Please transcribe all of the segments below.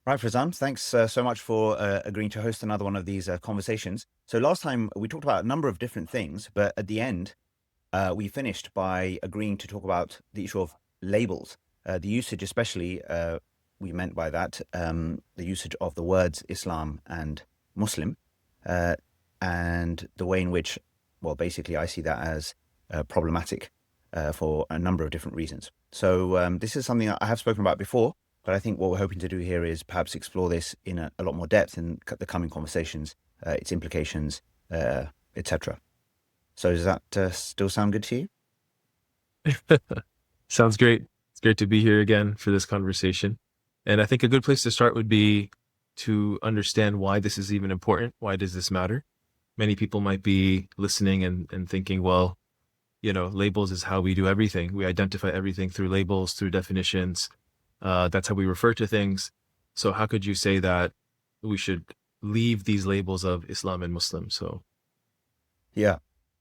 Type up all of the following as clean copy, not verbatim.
Right, Frazan, thanks so much for agreeing to host another one of these conversations. So last time we talked about a number of different things, but at the end, we finished by agreeing to talk about the issue of labels, the usage, especially, we meant by that, the usage of the words Islam and Muslim, uh, and the way in which, well, basically, I see that as problematic for a number of different reasons. So this is something that I have spoken about before, but I think what we're hoping to do here is perhaps explore this in a lot more depth in the coming conversations, its implications, etc. So does that still sound good to you? Sounds great. It's great to be here again for this conversation. And I think a good place to start would be to understand why this is even important. Why does this matter? Many people might be listening and thinking, well, labels is how we do everything. We identify everything through labels, through definitions. That's how we refer to things. So how could you say that we should leave these labels of Islam and Muslim? So, Yeah.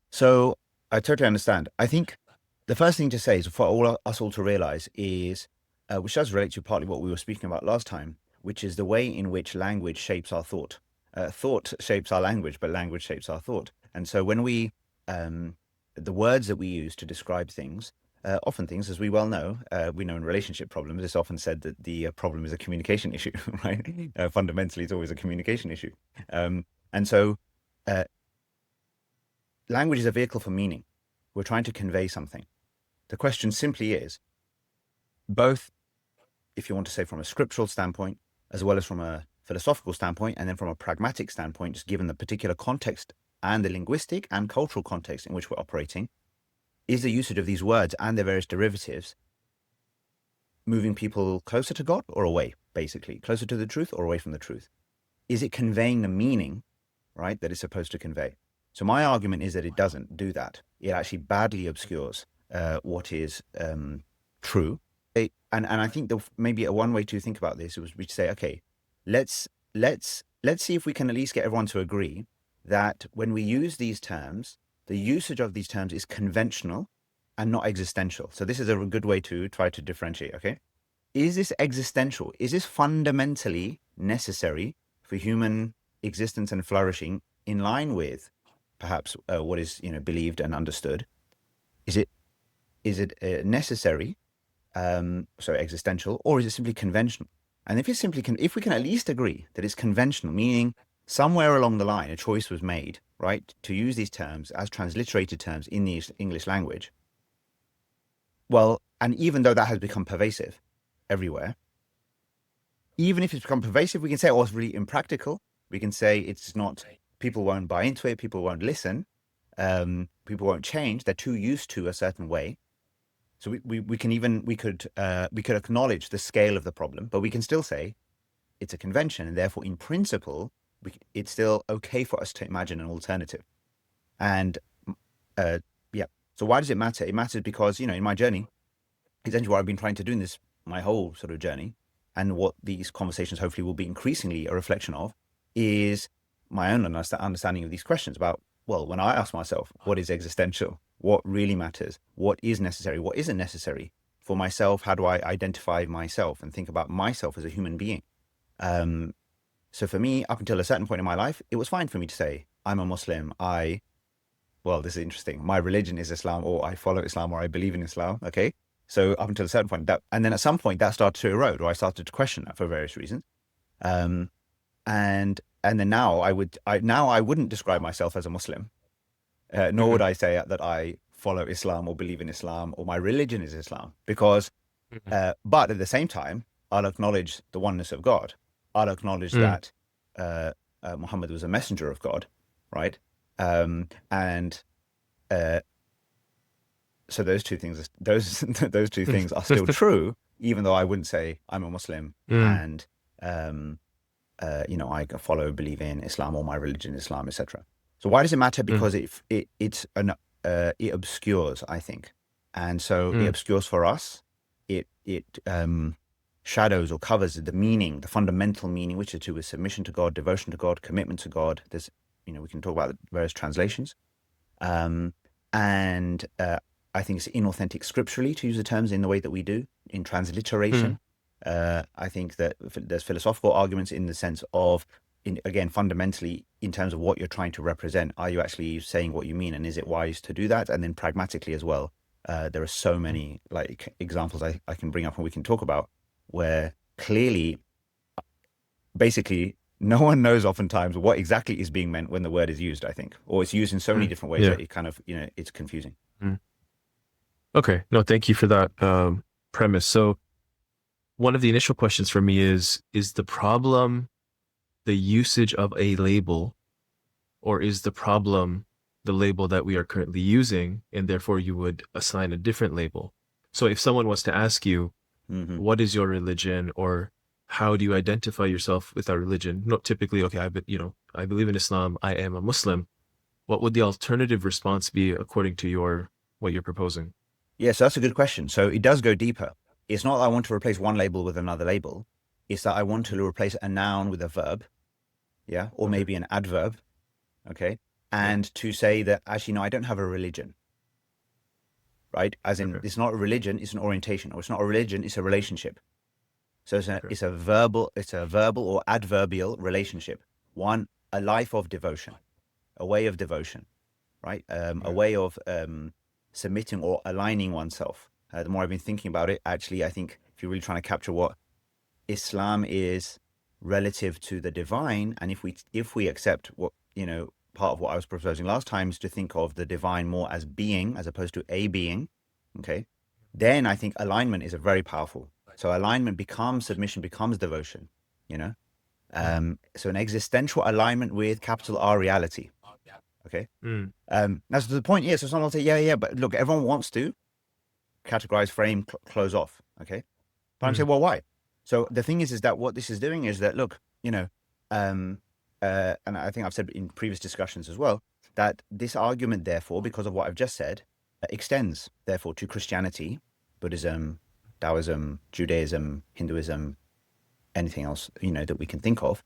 So I totally understand. I think the first thing to say is for us all to realize is, which does relate to partly what we were speaking about last time, which is the way in which language shapes our thought. Thought shapes our language, but language shapes our thought. And so when the words that we use to describe things, often things, as we well know, we know in relationship problems, it's often said that the problem is a communication issue, right? Fundamentally, it's always a communication issue. And so uh, language is a vehicle for meaning. We're trying to convey something. The question simply is, both, if you want to say from a scriptural standpoint, as well as from a philosophical standpoint, and then from a pragmatic standpoint, just given the particular context and the linguistic and cultural context in which we're operating, is the usage of these words and their various derivatives moving people closer to God or away, basically, closer to the truth or away from the truth? Is it conveying the meaning, right, that it's supposed to convey? So my argument is that it doesn't do that. It actually badly obscures what is true. And I think maybe one way to think about this was we say, okay, let's see if we can at least get everyone to agree that when we use these terms, the usage of these terms is conventional and not existential. So this is a good way to try to differentiate, okay? Is this existential? Is this fundamentally necessary for human existence and flourishing in line with perhaps what is believed and understood? Is it necessary, so existential, or is it simply conventional? And if if we can at least agree that it's conventional, meaning somewhere along the line a choice was made, right, to use these terms as transliterated terms in the English language. Well, and even though that has become pervasive everywhere, even if it's become pervasive, we can say, oh, it's really impractical. We can say it's not, people won't buy into it, people won't listen, people won't change. They're too used to a certain way. So we could acknowledge the scale of the problem, but we can still say it's a convention, and therefore, in principle, it's still okay for us to imagine an alternative. And yeah, so why does it matter? It matters because in my journey, essentially what I've been trying to do in this my whole sort of journey, and what these conversations hopefully will be increasingly a reflection of, is my own understanding of these questions about, well, when I ask myself, what is existential? What really matters? What is necessary? What isn't necessary for myself? How do I identify myself and think about myself as a human being? So for me, up until a certain point in my life, it was fine for me to say, I'm a Muslim. Well, this is interesting. My religion is Islam, or I follow Islam, or I believe in Islam. Okay. So up until a certain point, and then at some point that started to erode, or I started to question that for various reasons. Um, and then now I wouldn't describe myself as a Muslim, nor would mhm, I say that I follow Islam or believe in Islam or my religion is Islam, because, mhm, but at the same time, I'll acknowledge the oneness of God. I'll acknowledge mm, that Muhammad was a messenger of God, right? And uh, so those two things, those two things are still true, even though I wouldn't say I'm a Muslim mm, and I believe in Islam or my religion, Islam, etc. So why does it matter? mm, Because it obscures, I think, and so it mm, obscures for us. It shadows or covers the meaning, the fundamental meaning, which is to do with submission to God, devotion to God, commitment to God. There's, we can talk about the various translations, and I think it's inauthentic scripturally to use the terms in the way that we do in transliteration. mm, I think that there's philosophical arguments in the sense of, again, fundamentally, in terms of what you're trying to represent, are you actually saying what you mean, and is it wise to do that? And then pragmatically as well, there are so many like examples I can bring up and we can talk about where clearly, basically, no one knows oftentimes what exactly is being meant when the word is used, I think, or it's used in so many different ways Yeah. that it kind of, it's confusing. Okay. No, thank you for that premise. So one of the initial questions for me is the problem the usage of a label, or is the problem the label that we are currently using, and therefore you would assign a different label? So if someone was to ask you, Hmm. what is your religion, or how do you identify yourself with our religion? Not typically, okay, I believe in Islam, I am a Muslim. What would the alternative response be according to what you're proposing? Yes, that's a good question. So it does go deeper. It's not that I want to replace one label with another label. It's that I want to replace a noun with a verb, yeah, or Okay. maybe an adverb, okay, Yeah. and to say that actually, no, I don't have a religion, right? As in, Okay. it's not a religion, it's an orientation, or it's not a religion, it's a relationship. So Okay. it's a verbal or adverbial relationship. One, a life of devotion, a way of devotion, right? A Yeah. way of submitting or aligning oneself. The more I've been thinking about it, actually, I think if you're really trying to capture what Islam is relative to the divine, and if we accept what, part of what I was proposing last time is to think of the divine more as being as opposed to a being, okay, then I think alignment is a very powerful. So alignment becomes submission, becomes devotion, you know. So an existential alignment with capital R reality. Okay. Mm. That's the point. Yeah. So someone will say, yeah, yeah, but look, everyone wants to categorize, frame, close off. Okay. But I'm saying, Mm. well, why? So the thing is that what this is doing is that, look, um, and I think I've said in previous discussions as well, that this argument, therefore, because of what I've just said, extends, therefore, to Christianity, Buddhism, Taoism, Judaism, Hinduism, anything else, that we can think of.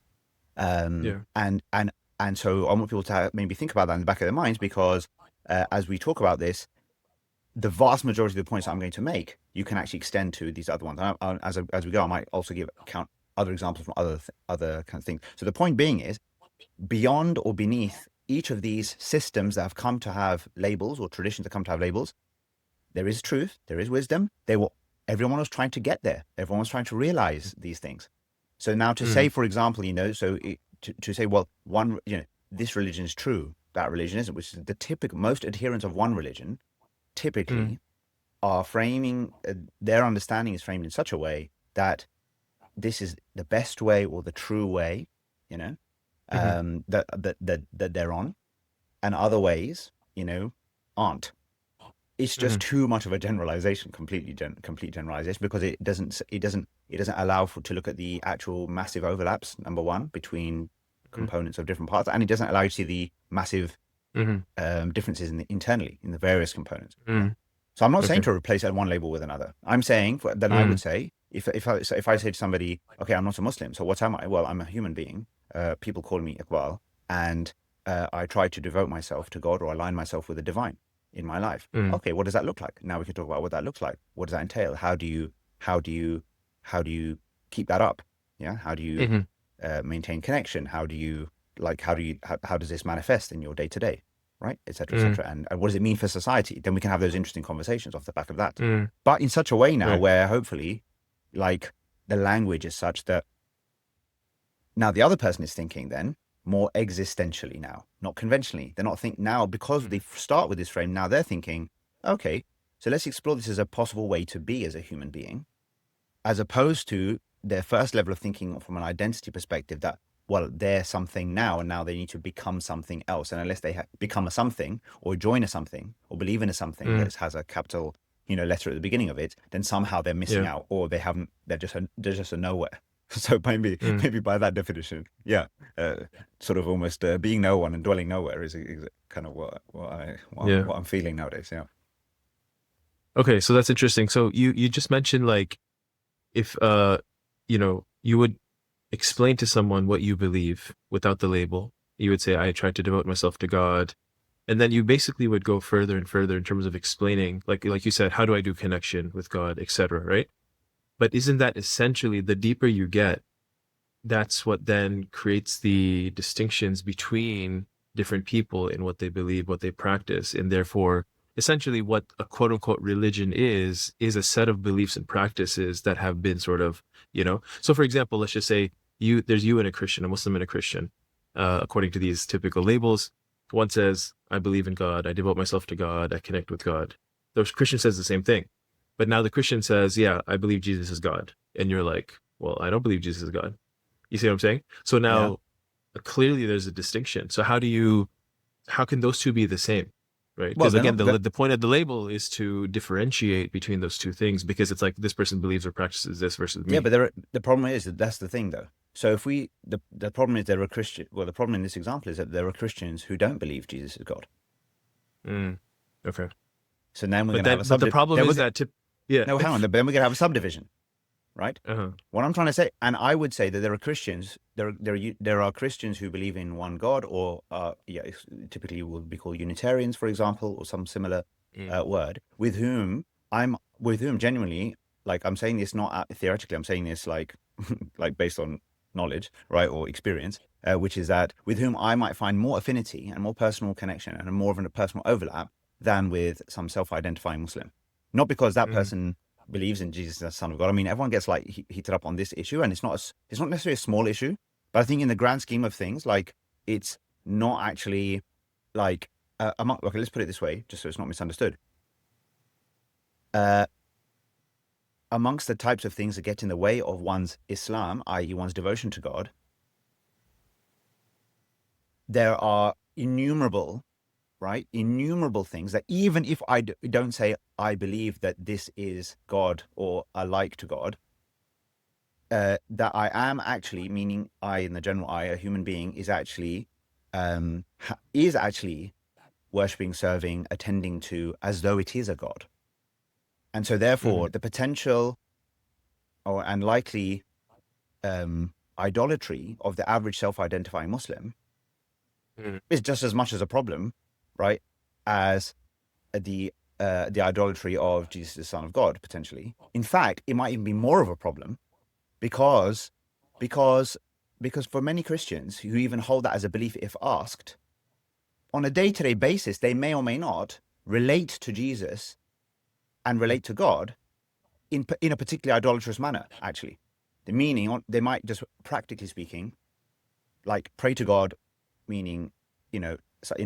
Yeah. And so I want people to maybe think about that in the back of their minds, because as we talk about this, the vast majority of the points that I'm going to make, you can actually extend to these other ones. And as we go, I might also count other examples from other kind of things. So the point being is, beyond or beneath each of these systems that have come to have labels, or traditions that come to have labels, there is truth, there is wisdom. Everyone was trying to get there. Everyone was trying to realize these things. So now to say, Mm. for example, to say, well, this religion is true, that religion isn't, which is the typical, most adherents of one religion Mm. typically are framing, their understanding is framed in such a way that this is the best way or the true way, you know, Mhm. that they're on, and other ways, aren't. It's just Mhm. too much of a generalization, complete generalization, because it doesn't allow to look at the actual massive overlaps. Number one, between Mhm. components of different parts, and it doesn't allow you to see the massive Mhm. differences internally in the various components. Yeah. Mm. So I'm not saying Okay. to replace one label with another. I'm saying then I would Mm. say, if I say to somebody, okay, I'm not a Muslim, so what am I? Well, I'm a human being. People call me Iqbal, and I try to devote myself to God or align myself with the divine in my life. Mm. Okay, what does that look like? Now we can talk about what that looks like. What does that entail? How do you keep that up? Yeah. How do you Mhm. maintain connection? How does this manifest in your day to day? Right, et Mm. cetera, and what does it mean for society? Then we can have those interesting conversations off the back of that, Mm. but in such a way now Right. where hopefully, like, the language is such that now the other person is thinking then more existentially now, not conventionally. They're not think now, because they Mm. start with this frame. Now they're thinking, okay, so let's explore this as a possible way to be as a human being, as opposed to their first level of thinking from an identity perspective that, well, they're something now, and now they need to become something else. And unless they become a something, or join a something, or believe in a something Mm. that has a capital, letter at the beginning of it, then somehow they're missing Yeah. out, or they haven't. They're just a nowhere. So maybe Mm. maybe by that definition, yeah, uh, sort of almost being no one and dwelling nowhere is kind of Yeah. what I'm feeling nowadays. Yeah. Okay, so that's interesting. So you just mentioned, like, if you would explain to someone what you believe without the label. You would say, I try to devote myself to God. And then you basically would go further and further in terms of explaining, like you said, how do I do connection with God, etc., right? But isn't that essentially, the deeper you get, that's what then creates the distinctions between different people in what they believe, what they practice, and therefore essentially what a quote unquote religion is a set of beliefs and practices that have been sort of, so for example, let's just say there's you and a Christian, a Muslim and a Christian, according to these typical labels. One says, I believe in God, I devote myself to God, I connect with God. The Christian says the same thing. But now the Christian says, yeah, I believe Jesus is God. And you're like, well, I don't believe Jesus is God. You see what I'm saying? So Yeah. now clearly there's a distinction. So how can those two be the same? Right? Well, Because they're again, not. the point of the label is to differentiate between those two things, because it's like this person believes or practices this versus Yeah, me. but the problem is that that's the thing, though. So if the problem is there are Christian. Well, the problem in this example is that there are Christians who don't believe Jesus is God. Mm, okay. So then we're But going to have then, a but the problem is that yeah. no, hang on. Then we're going to have a subdivision, right? Uh-huh. What I'm trying to say, and I would say that there are Christians, there are Christians who believe in one God, or yeah, typically would be called Unitarians, for example, or some similar Mm, word, with whom genuinely, like I'm saying this not theoretically, I'm saying this like like based on knowledge, right, or experience, which is that with whom I might find more affinity and more personal connection and more of a personal overlap than with some self-identifying Muslim. Not because that mm, person believes in Jesus as the Son of God. I mean, everyone gets like heated up on this issue, and it's not necessarily a small issue, but I think in the grand scheme of things, like it's not actually like okay, let's put it this way, just so it's not misunderstood. Uh, Amongst the types of things that get in the way of one's Islam, i.e., one's devotion to God, there are innumerable, right? Innumerable things that even if I don't say I believe that this is God or I like to God, that I am actually, meaning I in the general I, a human being, is actually worshipping, serving, attending to as though it is a God. And so therefore mm, the potential and likely idolatry of the average self-identifying Muslim mm, is just as much as a problem, right, as the idolatry of Jesus, the Son of God, potentially. In fact, it might even be more of a problem because because for many Christians who even hold that as a belief if asked, on a day-to-day basis, they may or may not relate to Jesus and mm, relate to God in a particularly idolatrous manner, actually. The meaning, they might just, practically speaking, like pray to God, meaning, in a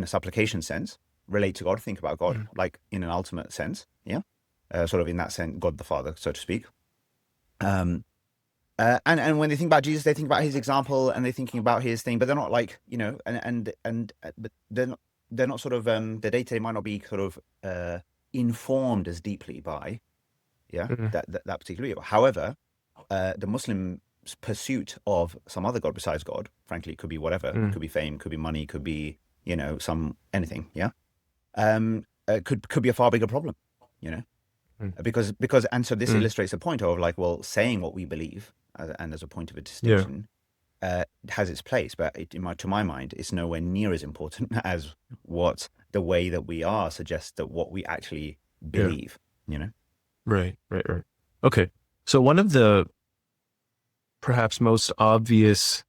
supplication sense, relate to God, think about God, mm, like in an ultimate sense, yeah? Sort of in that sense, God the Father, so to speak. Um, and when they think about Jesus, they think about his example and they're thinking about his thing, but they're not like, but they're not sort of, the day-to-day might not be sort of informed as deeply by, yeah, mm, that particular view. However, the Muslim pursuit of some other God besides God, frankly, it could be whatever, mm, could be fame, could be money, could be, some anything, yeah, could be a far bigger problem, you know, mm, because and so this mm. illustrates a point of like, well, saying what we believe and as a point of a Yeah, distinction has its place, but to my mind, it's nowhere near as important as what the way that we are suggests that what we actually yeah. believe, you know. Right, right, right. Okay. So one of the perhaps most obvious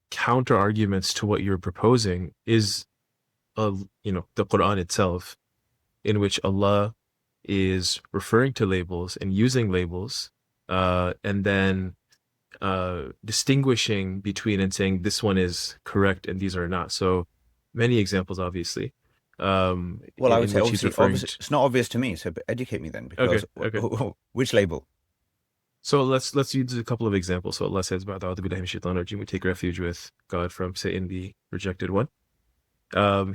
counter arguments to what you're proposing is, the Quran itself, in which Allah is referring to labels and using labels, and then distinguishing between and saying this one is correct and these are not. So many examples, obviously, Well, I would in say which he's obviously, referring to. it's not obvious to me. So educate me then, Okay, because okay. which label? So let's use a couple of examples. So Allah says, "Ba'da a'udhu billahi minash shaitanir rajim," we take refuge with God from Satan, the rejected one.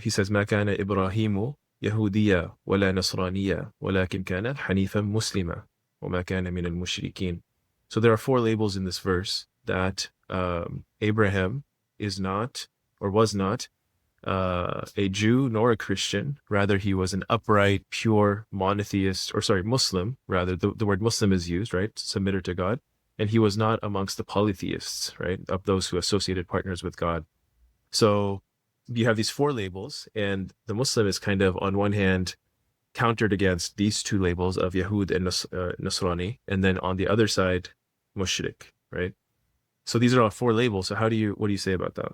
He says, "ما كان إبراهيم يهوديا ولا نصرانيا ولكن كان حنيفا مسلما وما كان من المشركين." So there are four labels in this verse that Abraham is not or was not a Jew nor a Christian. Rather, he was an upright, pure monotheist, or sorry, Muslim. Rather, the word Muslim is used, right? Submitter to God. And he was not amongst the polytheists, right? Of those who associated partners with God. So you have these four labels, and the Muslim is kind of, on one hand, countered against these two labels of Yahud and Nasrani, and then on the other side, Mushrik, right? So these are all four labels. So what do you say about that?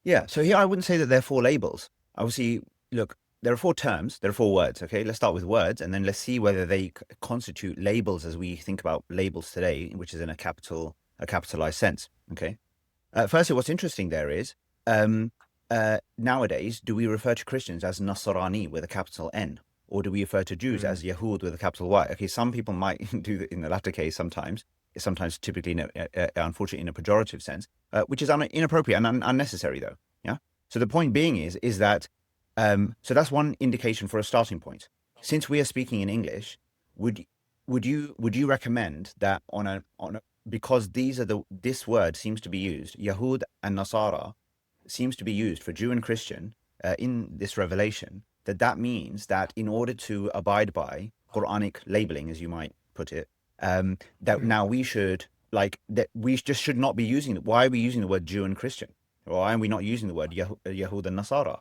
Yeah. So here I wouldn't say that they're four labels. Obviously, look, there are four terms, there are four words. Okay, let's start with words, and then let's see whether they constitute labels as we think about labels today, which is in a capitalized sense. Okay. Firstly, what's interesting there is um, nowadays, do we refer to Christians as Nasrani with a capital N, or do we refer to Jews as Yahud with a capital Y? Okay, some people might do that in the latter case sometimes. Sometimes, typically, unfortunately, in a pejorative sense, which is inappropriate and unnecessary, though. Yeah. So the point being is that so that's one indication for a starting point. Since we are speaking in English, would you recommend that because this word seems to be used, Yahud and Nasara seems to be used for Jew and Christian in this revelation, that means that in order to abide by Quranic labeling, as you might put it, that now we should just should not be using it. Why are we using the word Jew and Christian? Why are we not using the word Yahud and Nasara?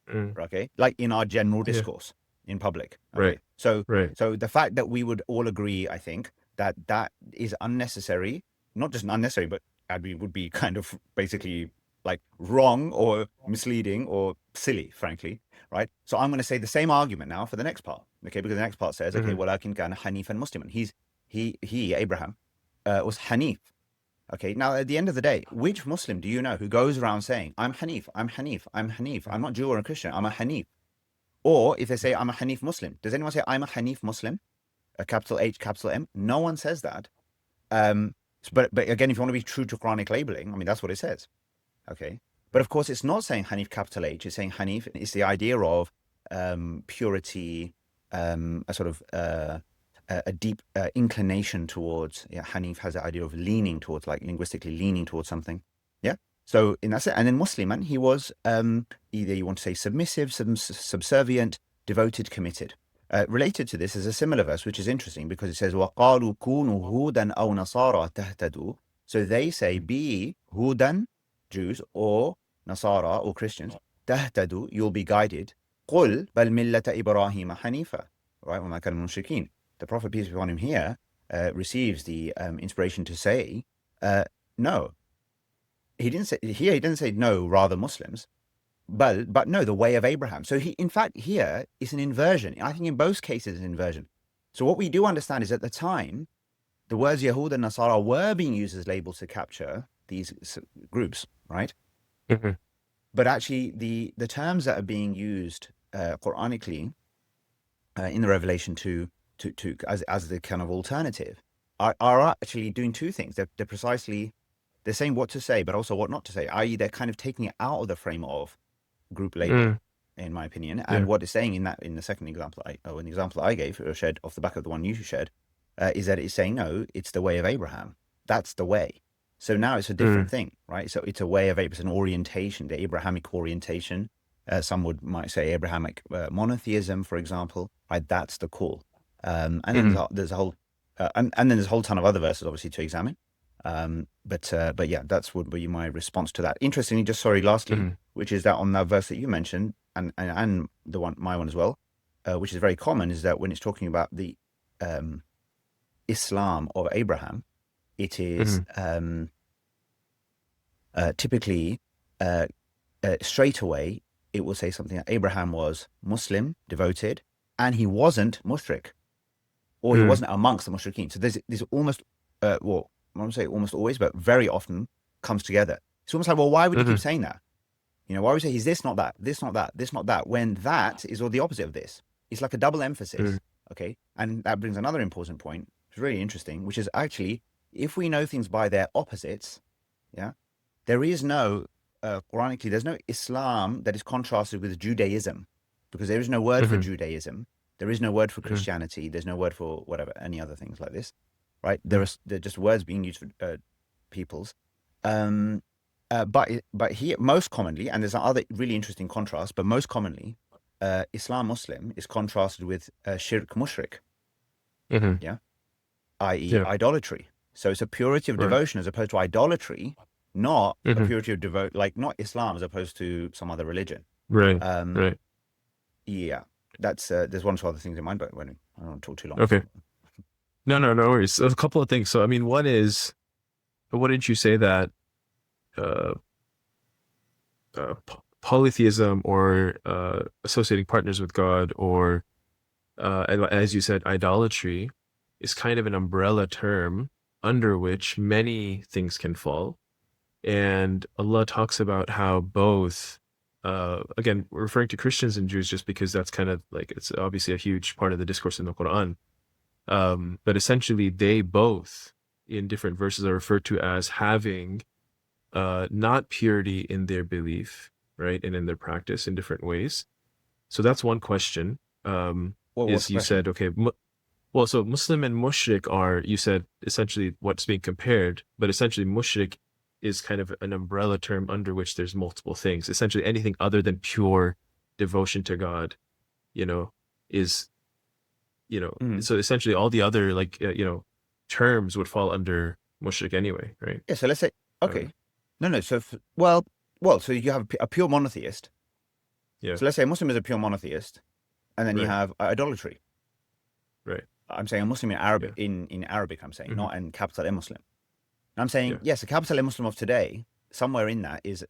Okay, like in our general Yeah. discourse in public. Okay, Right. so Right. the fact that we would all agree, I think, that is unnecessary, not just unnecessary, but would be kind of basically like wrong or misleading or silly, frankly, right? So I'm going to say the same argument now for the next part, okay? Because the next part says, okay, walakin kana hanifan musliman. He Abraham was Hanif. Okay, now at the end of the day, which Muslim do you know who goes around saying, I'm Hanif, I'm Hanif, I'm Hanif, I'm not Jew or a Christian, I'm a Hanif? Or if they say, I'm a Hanif Muslim, does anyone say, I'm a Hanif Muslim? A capital H, capital M? No one says that. But again, if you want to be true to Quranic labeling, I mean, that's what it says. Okay. But of course, it's not saying Hanif capital H, it's saying Hanif. It's the idea of purity, a sort of a deep inclination towards, Hanif has the idea of leaning towards, like linguistically leaning towards something. Yeah. So in that sense, and then Musliman, he was either you want to say submissive, subservient, devoted, committed. Related to this is a similar verse, which is interesting because it says, وَقَالُوا كُونُوا هُودًا أَوْ نَصَارَى تَهْتَدُوا. So they say, be Hudan, Jews, or Nasara, or Christians, تَهْتَدُوا, you'll be guided. قُلْ بَلْ مِلَّةَ إِبْرَاهِيمَ حَنِيفًا. Right, وَمَا كَانَ مِنَ الْمُشْرِكِينَ. The Prophet, peace be upon him, here receives the inspiration to say, no. He didn't say no, rather Muslims, but no, the way of Abraham. So in fact, here is an inversion. I think in both cases, an inversion. So what we do understand is at the time, the words Yahud and Nasara were being used as labels to capture these groups, right? But actually, the terms that are being used Quranically in the Revelation as the kind of alternative are actually doing two things. They're saying what to say, but also what not to say. I.e., they're kind of taking it out of the frame of group labeling, in my opinion. And Yeah. what it's saying in the second example, an example I gave, or shared off the back of the one you shared, is that it's saying, no, it's the way of Abraham. That's the way. So now it's a different thing, right? So it's a way of Abraham, it's an orientation, the Abrahamic orientation. Some might say Abrahamic monotheism, for example. Right? That's the call. And then there's a whole, and then there's a whole ton of other verses, obviously, to examine. But yeah, that's would be my response to that. Interestingly, just lastly, which is that on that verse that you mentioned, and my one as well, which is very common, is that when it's talking about the Islam of Abraham, it is typically straight away it will say something that Abraham was Muslim, devoted, and he wasn't mushrik, or he wasn't amongst the mushrikeen. So there's almost well, I won't say almost always, but very often comes together. It's almost like, well, why would you keep saying that? Why would you say he's this, not that, this, not that, this, not that, when that is all the opposite of this? It's like a double emphasis. Okay. And that brings another important point, which is really interesting, which is actually, if we know things by their opposites, there is no, Quranically, there's no Islam that is contrasted with Judaism, because there is no word for Judaism. There is no word for Christianity. There's no word for whatever, any other things like this, right? They're just words being used for peoples. But here, most commonly, and there's other really interesting contrasts, but most commonly, Islam Muslim is contrasted with shirk mushrik, i.e. idolatry. So it's a purity of devotion as opposed to idolatry, not a purity of not Islam as opposed to some other religion. Right. Yeah. that's there's one or two other things in mind, but when I don't want to talk too long. Okay. No worries. So a couple of things. So I mean, one is, wouldn't you say that uh, polytheism or associating partners with God, or as you said, idolatry, is kind of an umbrella term under which many things can fall. And Allah talks about how both, again, we're referring to Christians and Jews just because that's kind of like, it's obviously a huge part of the discourse in the Quran. But essentially, they both, in different verses, are referred to as having not purity in their belief, right, and in their practice in different ways. So that's one question. Well, what's Is the you question? said, okay, well, so Muslim and Mushrik are, you said, essentially what's being compared, but essentially Mushrik is kind of an umbrella term under which there's multiple things. Essentially anything other than pure devotion to God, you know, is, Mm. so essentially all the other like, terms would fall under Mushrik anyway, right? Yeah, so let's say Uh, okay, no, so well, so you have a pure monotheist. yeah, So let's say a Muslim is a pure monotheist, and then you right, have idolatry. right, I'm saying a Muslim in yeah, Arabic. In Arabic, I'm saying hmm, not in capital M Muslim. And I'm saying yeah, yes, a capital M Muslim of today, somewhere in that is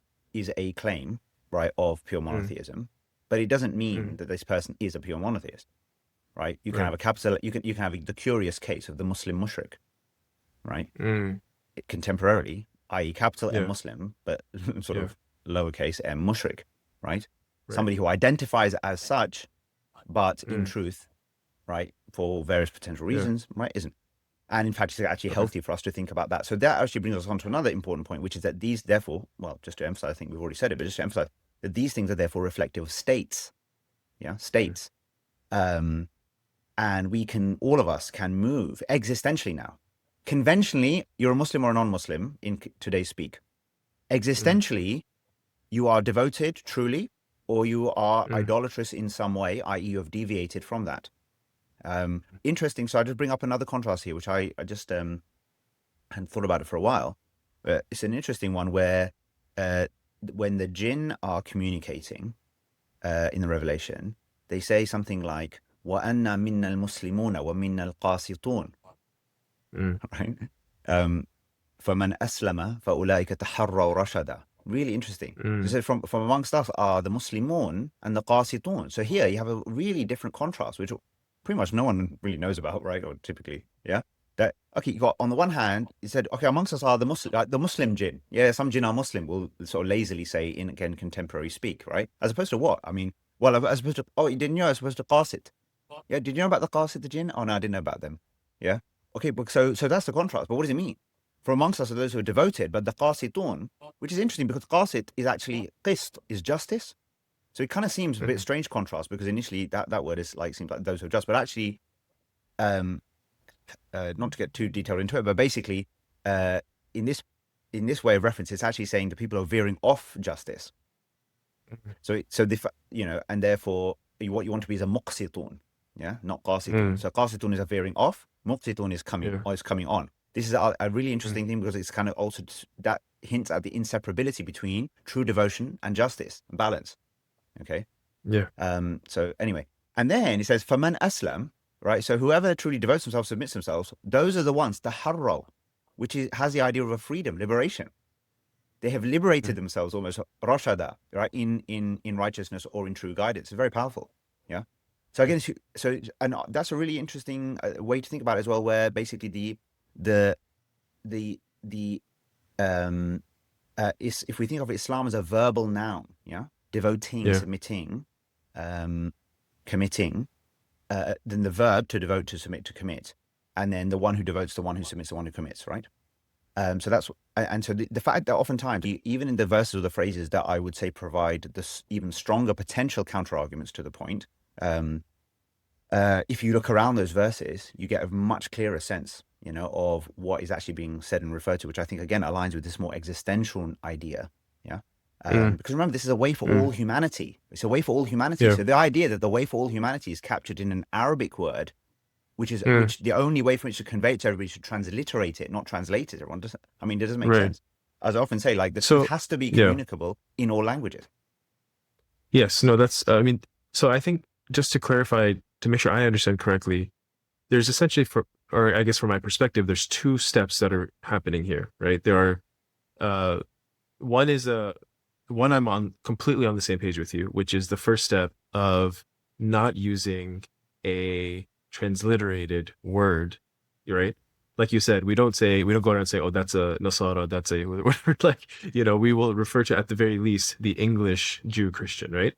a claim, right, of pure mm, monotheism, but it doesn't mean mm, that this person is a pure monotheist, right? You can have right, a capital. You can have the curious case of the Muslim mushrik, right? mm, Contemporarily, i.e., capital M yeah, Muslim, but sort yeah, of lowercase m mushrik, right? right, Somebody who identifies as such, but in mm, truth, right, for various potential yeah, reasons, right, isn't. And in fact, it's actually okay, healthy for us to think about that. So that actually brings us on to another important point, which is that these, therefore, well, just to emphasize, I think we've already said it, but just to emphasize that these things are therefore reflective of states, yeah, mm, states. Um, and all of us can move existentially now. Conventionally, you're a Muslim or a non-Muslim in today's speak. mm, Existentially, you are devoted truly, or you are mm, idolatrous in some way, i.e., you have deviated from that. Interesting. So I just bring up another contrast here, which I just hadn't thought about it for a while. But it's an interesting one where uh, when the jinn are communicating in the Revelation, they say something like, وَأَنَّا مِنَّا الْمُسْلِمُونَ وَمِنَّا الْقَاسِطُونَ, mm, right? Um, فَمَنْ أَسْلَمَ فَأُولَٰئِكَ تَحَرَّوْا رَشَدًا. Really interesting. It mm, says from amongst us are the Muslimun and the Qasitun. So here you have a really different contrast, which pretty much no one really knows about, right? Or typically, yeah. That okay, you got on the one hand, he said, okay, amongst us are the Muslim jinn. Yeah, some jinn are Muslim, will sort of lazily say in again contemporary speak, right? As opposed to what? I mean, well, as opposed to you didn't know as opposed to Qasit. Yeah, did you know about the Qasid the jinn? Oh no, I didn't know about them. Yeah. Okay, but so that's the contrast. But what does it mean? For amongst us are those who are devoted, but the Qasitun, which is interesting because Qasit is actually qist, is justice. So it kind of seems a bit mm, strange contrast because initially that word is like seems like those who are just, but actually, um, not to get too detailed into it, but basically, uh, in this way of reference, it's actually saying the people are veering off justice. So the and therefore what you want to be is a muqsitun, yeah, not qasitun. mm, So qasitun is a veering off, muqsitun yeah, is coming on. This is a really mm, interesting thing because it's kind of also that hints at the inseparability between true devotion and justice and balance. Okay. yeah, So anyway, and then it says faman aslam, right? So whoever truly devotes themselves, submits themselves, those are the ones, the harro, which has the idea of a freedom, liberation. They have liberated mm. themselves almost rashada, right, in righteousness or in true guidance. It's very powerful. Yeah. So again, and that's a really interesting way to think about it as well, where basically the the is if we think of Islam as a verbal noun, yeah, devoting, Yeah, submitting, committing, then the verb to devote, to submit, to commit, and then the one who devotes, the one who submits, the one who commits, right? So that's and so the fact that oftentimes even in the verses or the phrases that I would say provide this even stronger potential counter arguments to the point, um, if you look around those verses, you get a much clearer sense, of what is actually being said and referred to, which I think again aligns with this more existential idea. Yeah. mm, Because remember, this is a way for all mm, humanity. It's a way for all humanity. yeah, So the idea that the way for all humanity is captured in an Arabic word, mm, which the only way for which to convey it to everybody should transliterate it, not translate it. Everyone doesn't. I mean, it doesn't make right. sense. As I often say, like the truth So, has to be yeah, communicable in all languages. yes, no, that's, I mean, so I think just to clarify, to make sure I understand correctly, there's essentially or I guess from my perspective, there's two steps that are happening here, right? There are, uh, one is one I'm on completely on the same page with you, which is the first step of not using a transliterated word, right? Like you said, we don't go around and say, oh, that's a Nasara, that's a whatever. Like, we will refer to at the very least the English Jew Christian, right?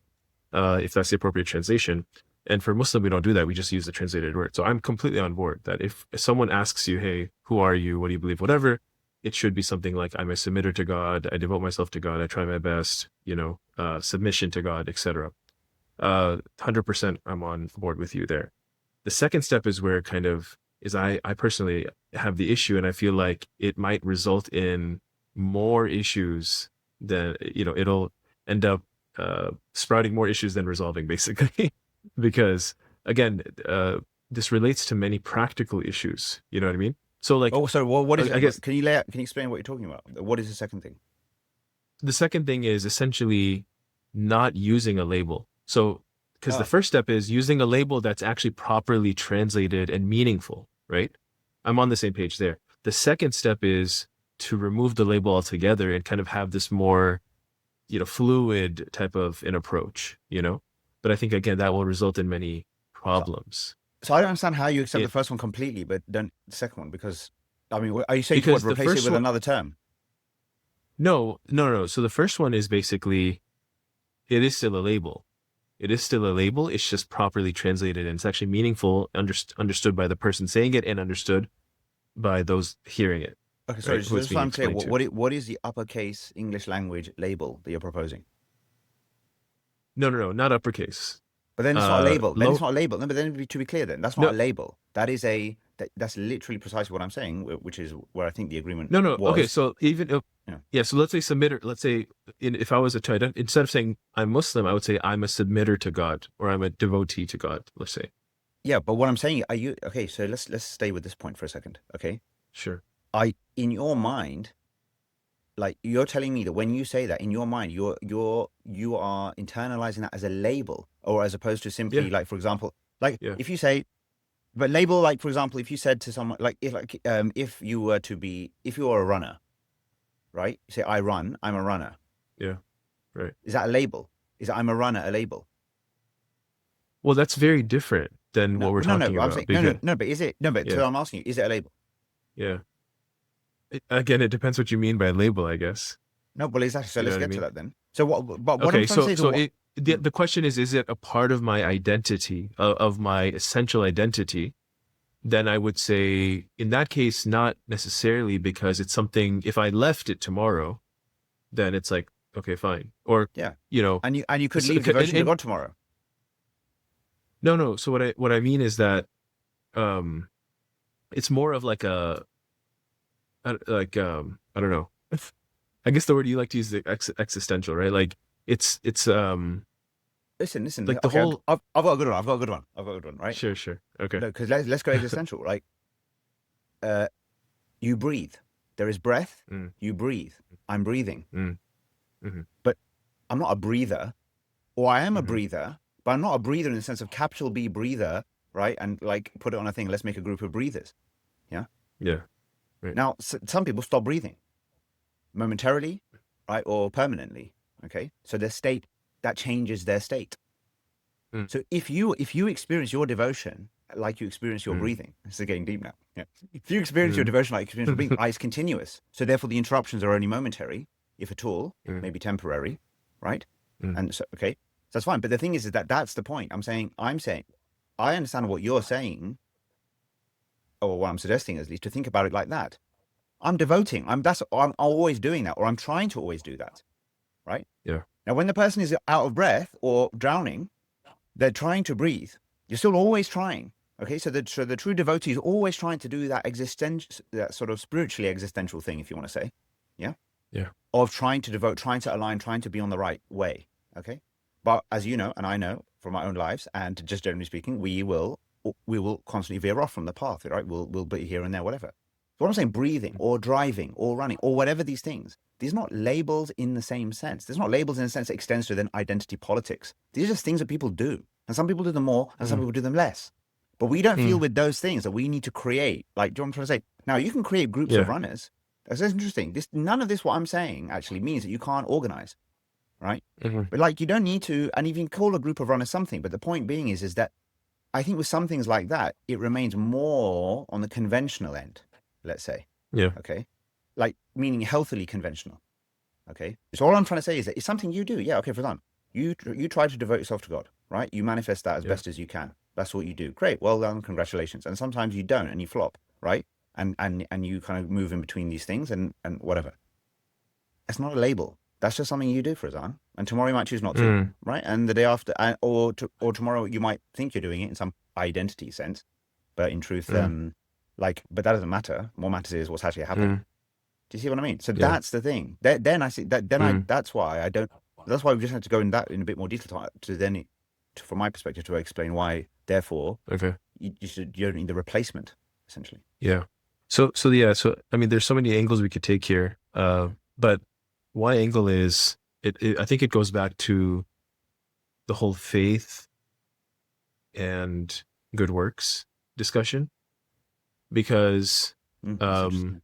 If that's the appropriate translation. And for Muslim, we don't do that. We just use the translated word. So I'm completely on board that if someone asks you, hey, who are you? What do you believe? Whatever, it should be something like, I'm a submitter to God. I devote myself to God. I try my best, submission to God, etc. 100% I'm on board with you there. The second step is where kind of is I personally have the issue, and I feel like it might result in more issues than, it'll end up sprouting more issues than resolving, basically. Because again, this relates to many practical issues. You know what I mean? So like, Oh, so what is I it? guess Can you explain what you're talking about? What is the second thing? the second thing is essentially not using a label. So, because the Ah, first step is using a label that's actually properly translated and meaningful, right? I'm on the same page there. The second step is to remove the label altogether and kind of have this more, fluid type of an approach. But I think again that will result in many so, problems. so I don't understand how you accept the It first one completely, but don't the second one, because I mean, are you saying to what, because the replace it first with one, another term? no, no, no. So the first one is basically it is still a label. It is still a label. It's just properly translated, and it's actually meaningful, understood by the person saying it, and understood by those hearing it, Okay, sorry, right? so Who it's just so being I'm clear, explained to. what is the uppercase English language label that you're proposing? No, no, no, not uppercase. But then it's not a label. Then it's Low. not a label. No, but then to be clear, then that's not No, a label. That's literally precisely what I'm saying, which is where I think the agreement no, no. Okay, was. so even if, Yeah, yeah, so let's say submitter. Let's say if I was a to instead of saying I'm Muslim, I would say I'm a submitter to God or I'm a devotee to God. Let's say. yeah. But what I'm saying, are you okay? So let's stay with this point for a second, okay? Sure. In your mind, like you're telling me that when you say that in your mind, you are internalizing that as a label, or as opposed to Yeah. simply like, for example, like Yeah. if you say, but label, like for example, if you said to someone, if you were to be, if you were a runner, right? You say I run, I'm a runner. Yeah. Right. Is that a label? Is I'm a runner a label? Well, that's very different than No, what we're no, no. talking I'm about saying no, no, because no. But is it no? But yeah, so I'm asking you, is it a label? yeah. Again, it depends what you mean by label, I guess. No, well, exactly. So You know let's what I get to mean? that then. So what? But what I'm Okay, trying to say so is so what? it the question is it a part of my identity of my essential identity? Then I would say in that case, not necessarily because it's something. If I left it tomorrow, then it's like okay, fine. Or Yeah, you know, and you could so, leave devotion to God tomorrow. no, no. So what I mean is that um, it's more of like I don't know. I guess the word you like to use is existential, right? Like it's Listen. like the Okay, whole. I've got a good one. I've got a good one. I've got a good one. Right? Sure, sure, okay. Because let's go existential. Like, uh, you breathe. There is breath. Mm, You breathe. I'm breathing, mm, mm-hmm, but I'm not a breather, or I am a mm-hmm, breather, but I'm not a breather in the sense of capital B breather, right? And like put it on a thing. Let's make a group of breathers. Yeah. yeah, right. Now, some people stop breathing momentarily, right, or permanently. Okay, so their state that changes their state. Mm, So if you experience your devotion like you experience your mm, breathing, this is getting deep now. Yeah. If you experience your mm, devotion like you experience your breathing, it's continuous. So therefore, the interruptions are only momentary, if at all, mm, maybe temporary, right? mm, And so okay, so that's fine. But the thing is that that's the point. I'm saying, I understand what you're saying, or what I'm suggesting at least, to think about it like that. I'm devoting. I'm always doing that, or I'm trying to always do that, right? yeah. Now, when the person is out of breath or drowning, they're trying to breathe. You're still always trying. Okay, so the true devotee is always trying to do that sort of spiritually existential thing, if you want to say, yeah, Yeah. of trying to devote, trying to align, trying to be on the right way. Okay, but as you know, and I know from our own lives, and just generally speaking, we will constantly veer off from the path, right? We'll be here and there, whatever. So what I'm saying, breathing or driving or running or whatever these things, these are not labels in the same sense. There's not labels in a sense that extends to then identity politics. These are just things that people do. And some people do them more, and some Mm. people do them less. But we don't feel Mm. with those things that we need to create. Like, do you know what I'm trying to say? Now, you can create groups of Yeah. runners. That's interesting. None of this, what I'm saying, actually means that you can't organize, right? Mhm. But like, you don't need to, and even call a group of runners something. But the point being is that I think with some things like that, it remains more on the conventional end, let's say. Yeah. Okay. Like, meaning healthily conventional. Okay. So all I'm trying to say is that it's something you do. Yeah. Okay. For example, you try to devote yourself to God, right? You manifest that as Yeah. best as you can. That's what you do. Great. Well done. Congratulations. And sometimes you don't and you flop, right? And you kind of move in between these things and whatever. It's not a label. That's just something you do for Azan. And tomorrow you might choose not to, Mm. right? And the day after, or tomorrow you might think you're doing it in some identity sense, but in truth, Mm. but that doesn't matter. What matters is what's actually happening. Mm. Do you see what I mean? So Yeah. that's the thing. Then I see that. Mm. That's why I don't. That's why we just have to go in that in a bit more detail from my perspective, to explain why. Therefore, Okay. you don't need the replacement, essentially. Yeah. So yeah, so I mean there's so many angles we could take here. But one angle is I think it goes back to the whole faith and good works discussion, because That's interesting.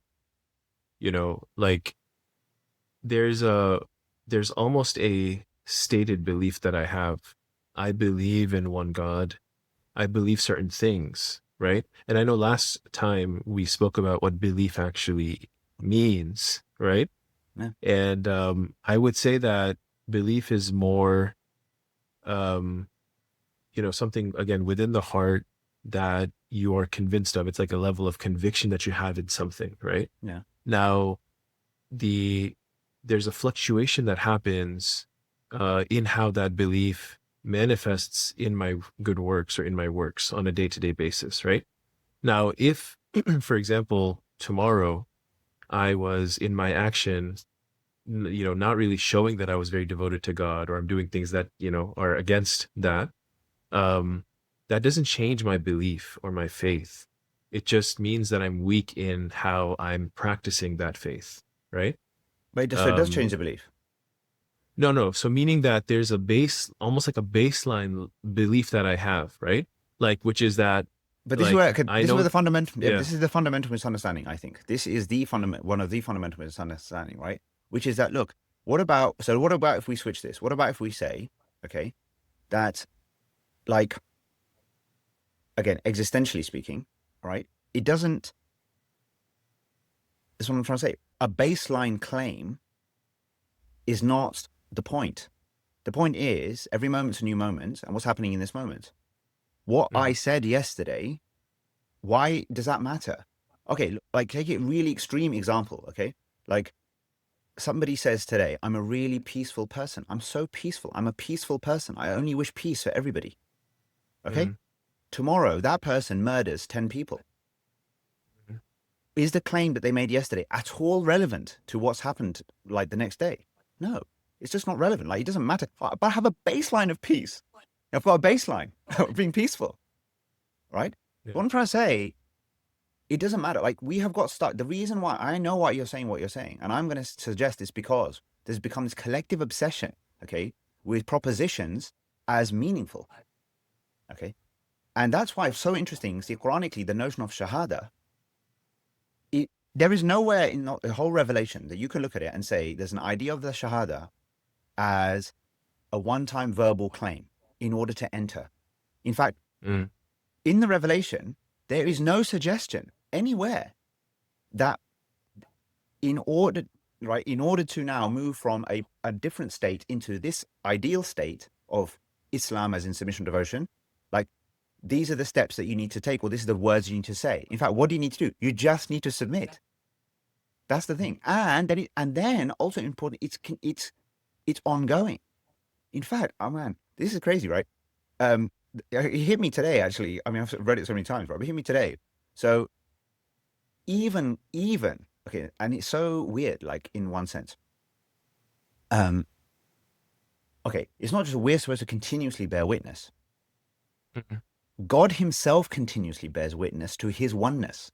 like there's almost a stated belief that I have. I believe in one God. I believe certain things, right? And I know last time we spoke about what belief actually means, right? Yeah. And I would say that belief is more, um, something again within the heart that you are convinced of. It's like a level of conviction that you have in something, right? Yeah. Now, there's a fluctuation that happens in how that belief manifests in my good works or in my works on a day-to-day basis, right? Now, if, for example, tomorrow I was in my actions, not really showing that I was very devoted to God, or I'm doing things that, are against that, um, that doesn't change my belief or my faith. It just means that I'm weak in how I'm practicing that faith, right? But so it does Um, change the belief. no. So meaning that there's a base, almost like a baseline belief that I have, right? Like, which is that, But this is like, where I this is where know, the fundamental. Yeah, yeah. this is the fundamental misunderstanding. I think this is one of the fundamental misunderstanding, right? Which is that, look, what about if we switch this? What about if we say, okay, that, like, again, existentially speaking, right? It doesn't. That's what I'm trying to say. A baseline claim is not the point. The point is every moment's a new moment, and what's happening in this moment. What I Mhm. said yesterday, why does that matter? Okay, like, take a really extreme example. Okay, like, somebody says today, I'm a really peaceful person. I'm so peaceful. I'm a peaceful person. I only wish peace for everybody. Okay. Mhm. Tomorrow, that person murders 10 people. Mhm. Is the claim that they made yesterday at all relevant to what's happened, like, the next day? No, it's just not relevant. Like, it doesn't matter. But I have a baseline of peace. I've got a baseline of being peaceful, right? Yeah. What I'm trying to say, it doesn't matter. Like, we have got stuck. The reason why I know what you're saying, and I'm going to suggest is because there's become this collective obsession, okay, with propositions as meaningful, okay? And that's why it's so interesting. See, Quranically, the notion of shahada, there is nowhere in the whole revelation that you can look at it and say there's an idea of the shahada as a one-time verbal claim in order to enter. In fact, Mhm. in the revelation, there is no suggestion anywhere that in order to now move from a different state into this ideal state of Islam as in submission devotion, like, these are the steps that you need to take, or this is the words you need to say. In fact, what do you need to do? You just need to submit. That's the thing. And then also important, it's ongoing. In fact, oh man, this is crazy, right? It hit me today, actually. I mean, I've read it so many times, right? But it hit me today. So even okay, and it's so weird, like, in one sense. Okay, it's not just we're supposed to continuously bear witness. Mhm. God himself continuously bears witness to his oneness,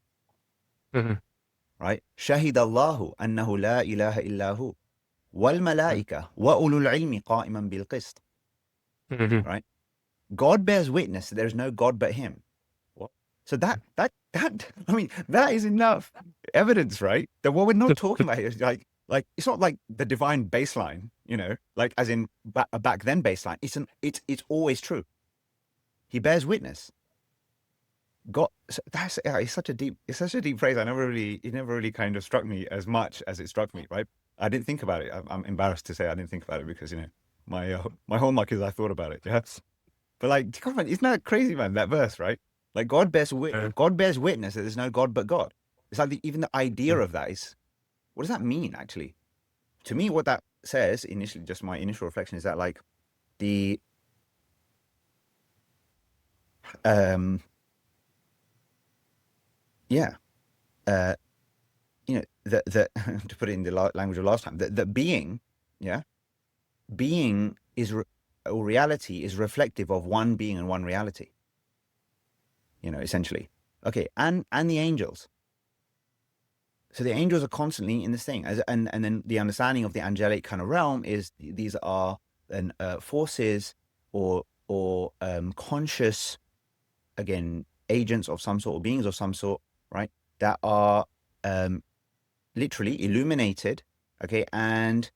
Mhm. right? Shahid Allahu annahu la ilaha illahu wal Mhm. malaika wa ulul ilmi qa'iman bil qist, Mhm. right? God bears witness that there is no God but him. What? So that I mean, that is enough evidence, right? That what we're not talking about here is like it's not like the divine baseline, like as in a back then baseline. It's always true. He bears witness. God, so it's such a deep phrase. It never really kind of struck me as much as it struck me, right? I didn't think about it. I'm embarrassed to say I didn't think about it because my hallmark is I thought about it. Yeah, but like, come on, isn't that crazy, man? That verse, right? Like God bears witness that there's no God but God. It's like even the idea of that is, what does that mean actually? To me, what that says initially, just my initial reflection is that like the yeah uh the to put it in the language of last time, that being, yeah, being is or reality is reflective of one being and one reality, essentially. Okay, and the angels. So the angels are constantly in this thing, and then the understanding of the angelic kind of realm is these are then forces or conscious, again, agents of some sort or beings of some sort, right? That are literally illuminated, okay, and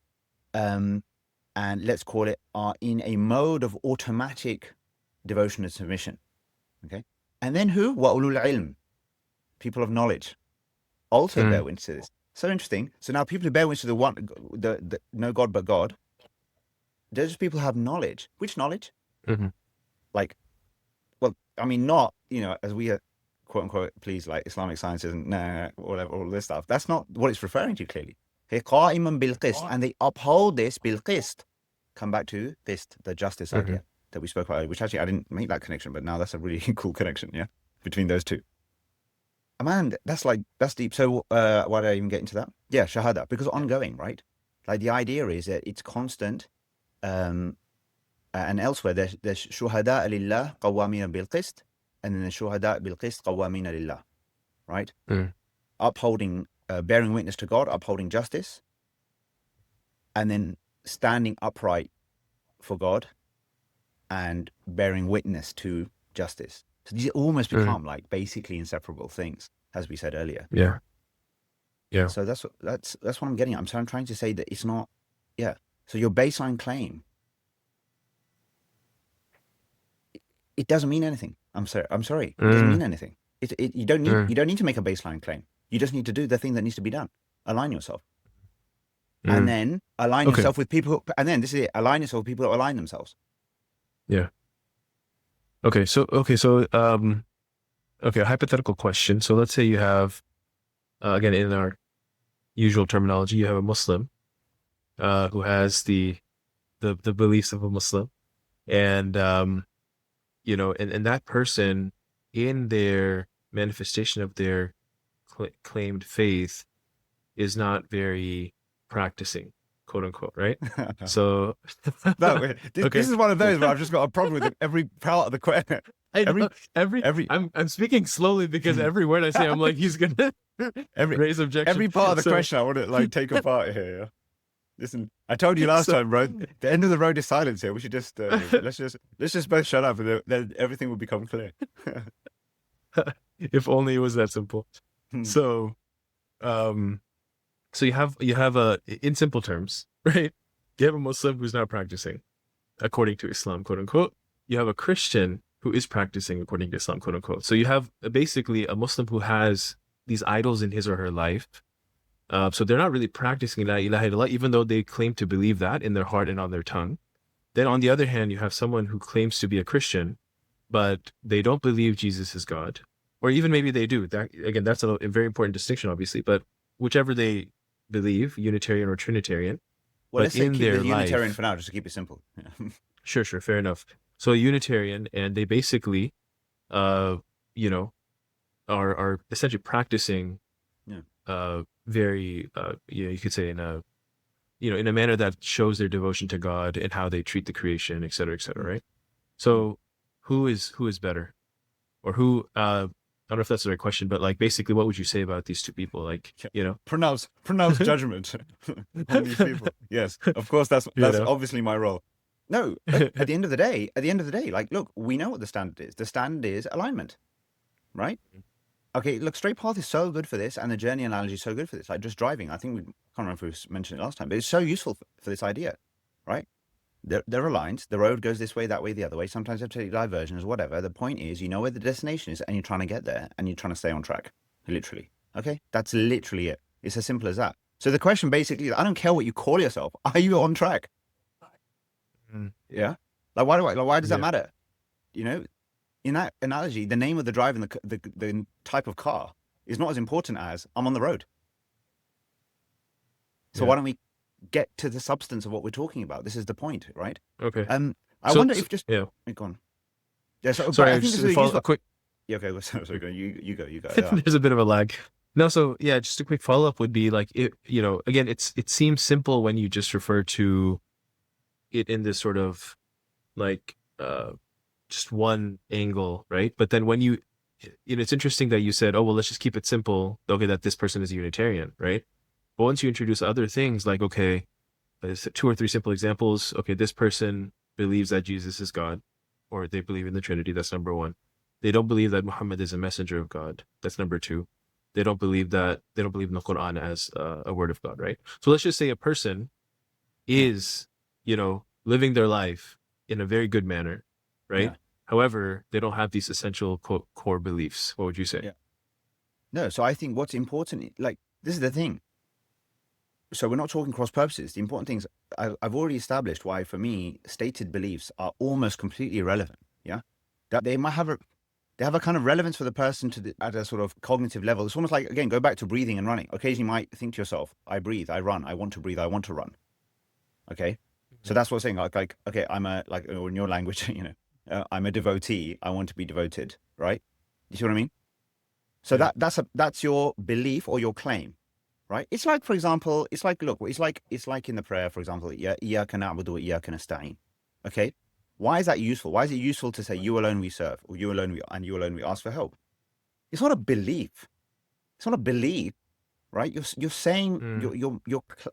let's call it are in a mode of automatic devotion and submission, okay. And then who? Wa ulul ilm, people of knowledge, also bear witness to this. So interesting. So now people who bear witness to the no God but God, those people have knowledge. Which knowledge? Mm-hmm. Like, well, I mean, not, as we are, quote unquote, please, like Islamic sciences and whatever, all this stuff. That's not what it's referring to clearly. قائما بالقسط, and they uphold this بالقسط. Come back to qist, the justice idea that we spoke about earlier, which actually I didn't make that connection, but now that's a really cool connection, yeah, between those two. Man, that's deep. So why did I even get into that? Yeah, shahada, because ongoing, right? Like the idea is that it's constant, and elsewhere there's shuhada lillah qawwamina bil qist, and then the shuhada bil qist qawwamina lillah, right? Upholding, bearing witness to God, upholding justice, and then standing upright for God and bearing witness to justice. So these almost become like basically inseparable things, as we said earlier. Yeah. Yeah. So that's what I'm getting at. I'm trying to say that it's not, yeah. So your baseline claim, it doesn't mean anything. I'm sorry. It doesn't mean anything. You don't need to make a baseline claim. You just need to do the thing that needs to be done. Align yourself. And then align yourself with people and then this is it. Align yourself with people that align themselves. Yeah. Okay. So, a hypothetical question. So let's say you have, again, in our usual terminology, you have a Muslim who has the beliefs of a Muslim, and and that person, in their manifestation of their claimed faith, is not very practicing, quote unquote, right? So this is one of those where I've just got a problem with every part of the question. I'm speaking slowly because every word I say, I'm like, he's gonna raise objection. Every part of the question I want to like take apart here. Yeah? Listen, I told you last time, bro. The end of the road is silence here. We should just let's just both shut up, and then everything will become clear. If only it was that simple. So, so you have in simple terms, right? You have a Muslim who's not practicing according to Islam, quote unquote. You have a Christian who is practicing according to Islam, quote unquote. So you have basically a Muslim who has these idols in his or her life. So they're not really practicing la ilaha illallah, even though they claim to believe that in their heart and on their tongue. Then on the other hand, you have someone who claims to be a Christian, but they don't believe Jesus is God. Or even maybe they do. That's a very important distinction, obviously. But whichever they believe, Unitarian or Trinitarian. Well, let's say keep the Unitarian for now, just to keep it simple. Yeah. Sure, fair enough. So a Unitarian, and they basically, are essentially practicing, very, you could say in a manner that shows their devotion to God and how they treat the creation, et cetera, right? So who is better, or who? I don't know if that's the right question, but like basically, what would you say about these two people? Like, pronounce judgment on these people. Yes, of course. That's obviously my role. No, look, at the end of the day, like, look, we know what the standard is. The standard is alignment, right? Okay, look, straight path is so good for this, and the journey analogy is so good for this. Like just driving, I think we can't remember if we mentioned it last time, but it's so useful for this idea, right? They're aligned. The road goes this way, that way, the other way. Sometimes you have to take diversions, whatever. The point is, you know where the destination is, and you're trying to get there, and you're trying to stay on track, literally. Okay, that's literally it. It's as simple as that. So the question basically is, I don't care what you call yourself. Are you on track? Yeah. Like why does that Yeah. matter? You know, in that analogy, the name of the drive and the type of car is not as important as I'm on the road. So Yeah. why don't we get to the substance of what we're talking about? This is the point, right? Okay. I wonder So if just yeah. go on. Yeah. So, but Sorry, I I think just this is a follow a useful. quick. Yeah. Okay. Sorry. Go. You go. You go. Yeah. There's a bit of a lag. No, so yeah, just a quick follow up would be like it. Again, it seems simple when you just refer to it in this sort of like just one angle, right? But then when it's interesting that you said, oh well, let's just keep it simple. Okay, that this person is a Unitarian, right? But once you introduce other things like, okay, there's 2 or 3 simple examples. Okay, this person believes that Jesus is God, or they believe in the Trinity. That's number one. They don't believe that Muhammad is a messenger of God. That's number two. They don't believe in the Quran as a word of God, right? So let's just say a person Yeah. is, living their life in a very good manner, right? Yeah. However, they don't have these essential core beliefs. What would you say? Yeah. No. So I think what's important, like this is the thing. So we're not talking cross purposes. The important things I've already established why, for me, stated beliefs are almost completely irrelevant. Yeah, that they might have a kind of relevance for the person at a sort of cognitive level. It's almost like, again, go back to breathing and running. Occasionally, you might think to yourself, "I breathe, I run, I want to breathe, I want to run." Okay, so that's what I'm saying. Like okay, I'm a like or in your language, I'm a devotee. I want to be devoted. Right? You see what I mean? So Yeah. that's your belief or your claim. Right? It's like, for example, look, it's like in the prayer, for example, iyyaka na'budu wa iyyaka nasta'in. Okay? Why is that useful? Why is it useful to say you alone we serve, or you alone we ask for help? It's not a belief. It's not a belief, right? You're saying Mm,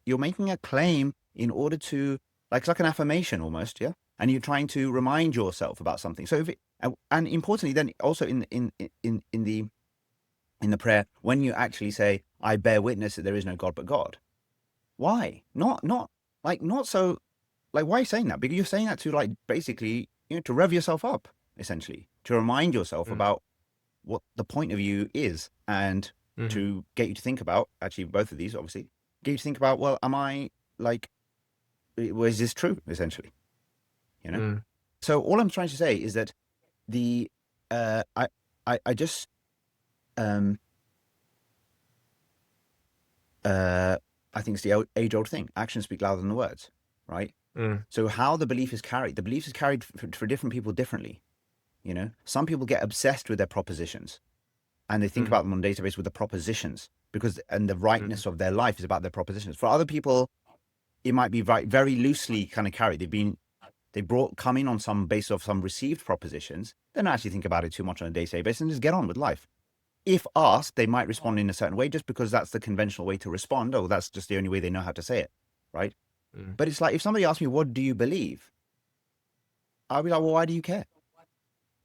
you're making a claim in order to, like, it's like an affirmation almost, yeah? And you're trying to remind yourself about something. So and importantly then also in the prayer, when you actually say, I bear witness that there is no God but God. Why? Not so, like, why are you saying that? Because you're saying that to, like, basically, to rev yourself up, essentially, to remind yourself mm, about what the point of view is, and mm, to get you to think about, actually, both of these, obviously, get you to think about, well, am I, like, is this true, essentially? You know? mm, So all I'm trying to say is that the, I just, um, I think it's the age-old thing. Actions speak louder than the words, right? mm, So how the belief is carried, for different people differently. Some people get obsessed with their propositions, and they think mm, about them on a database with the propositions, and the mm, rightness of their life is about their propositions. For other people, it might be very loosely kind of carried. Come in on some base of some received propositions. They don't actually think about it too much on a day-to-day basis and just get on with life. If asked, they might respond in a certain way just because that's the conventional way to respond. Oh, that's just the only way they know how to say it, right? mm, But it's like, if somebody asks me, what do you believe? I'll be like, well, why do you care?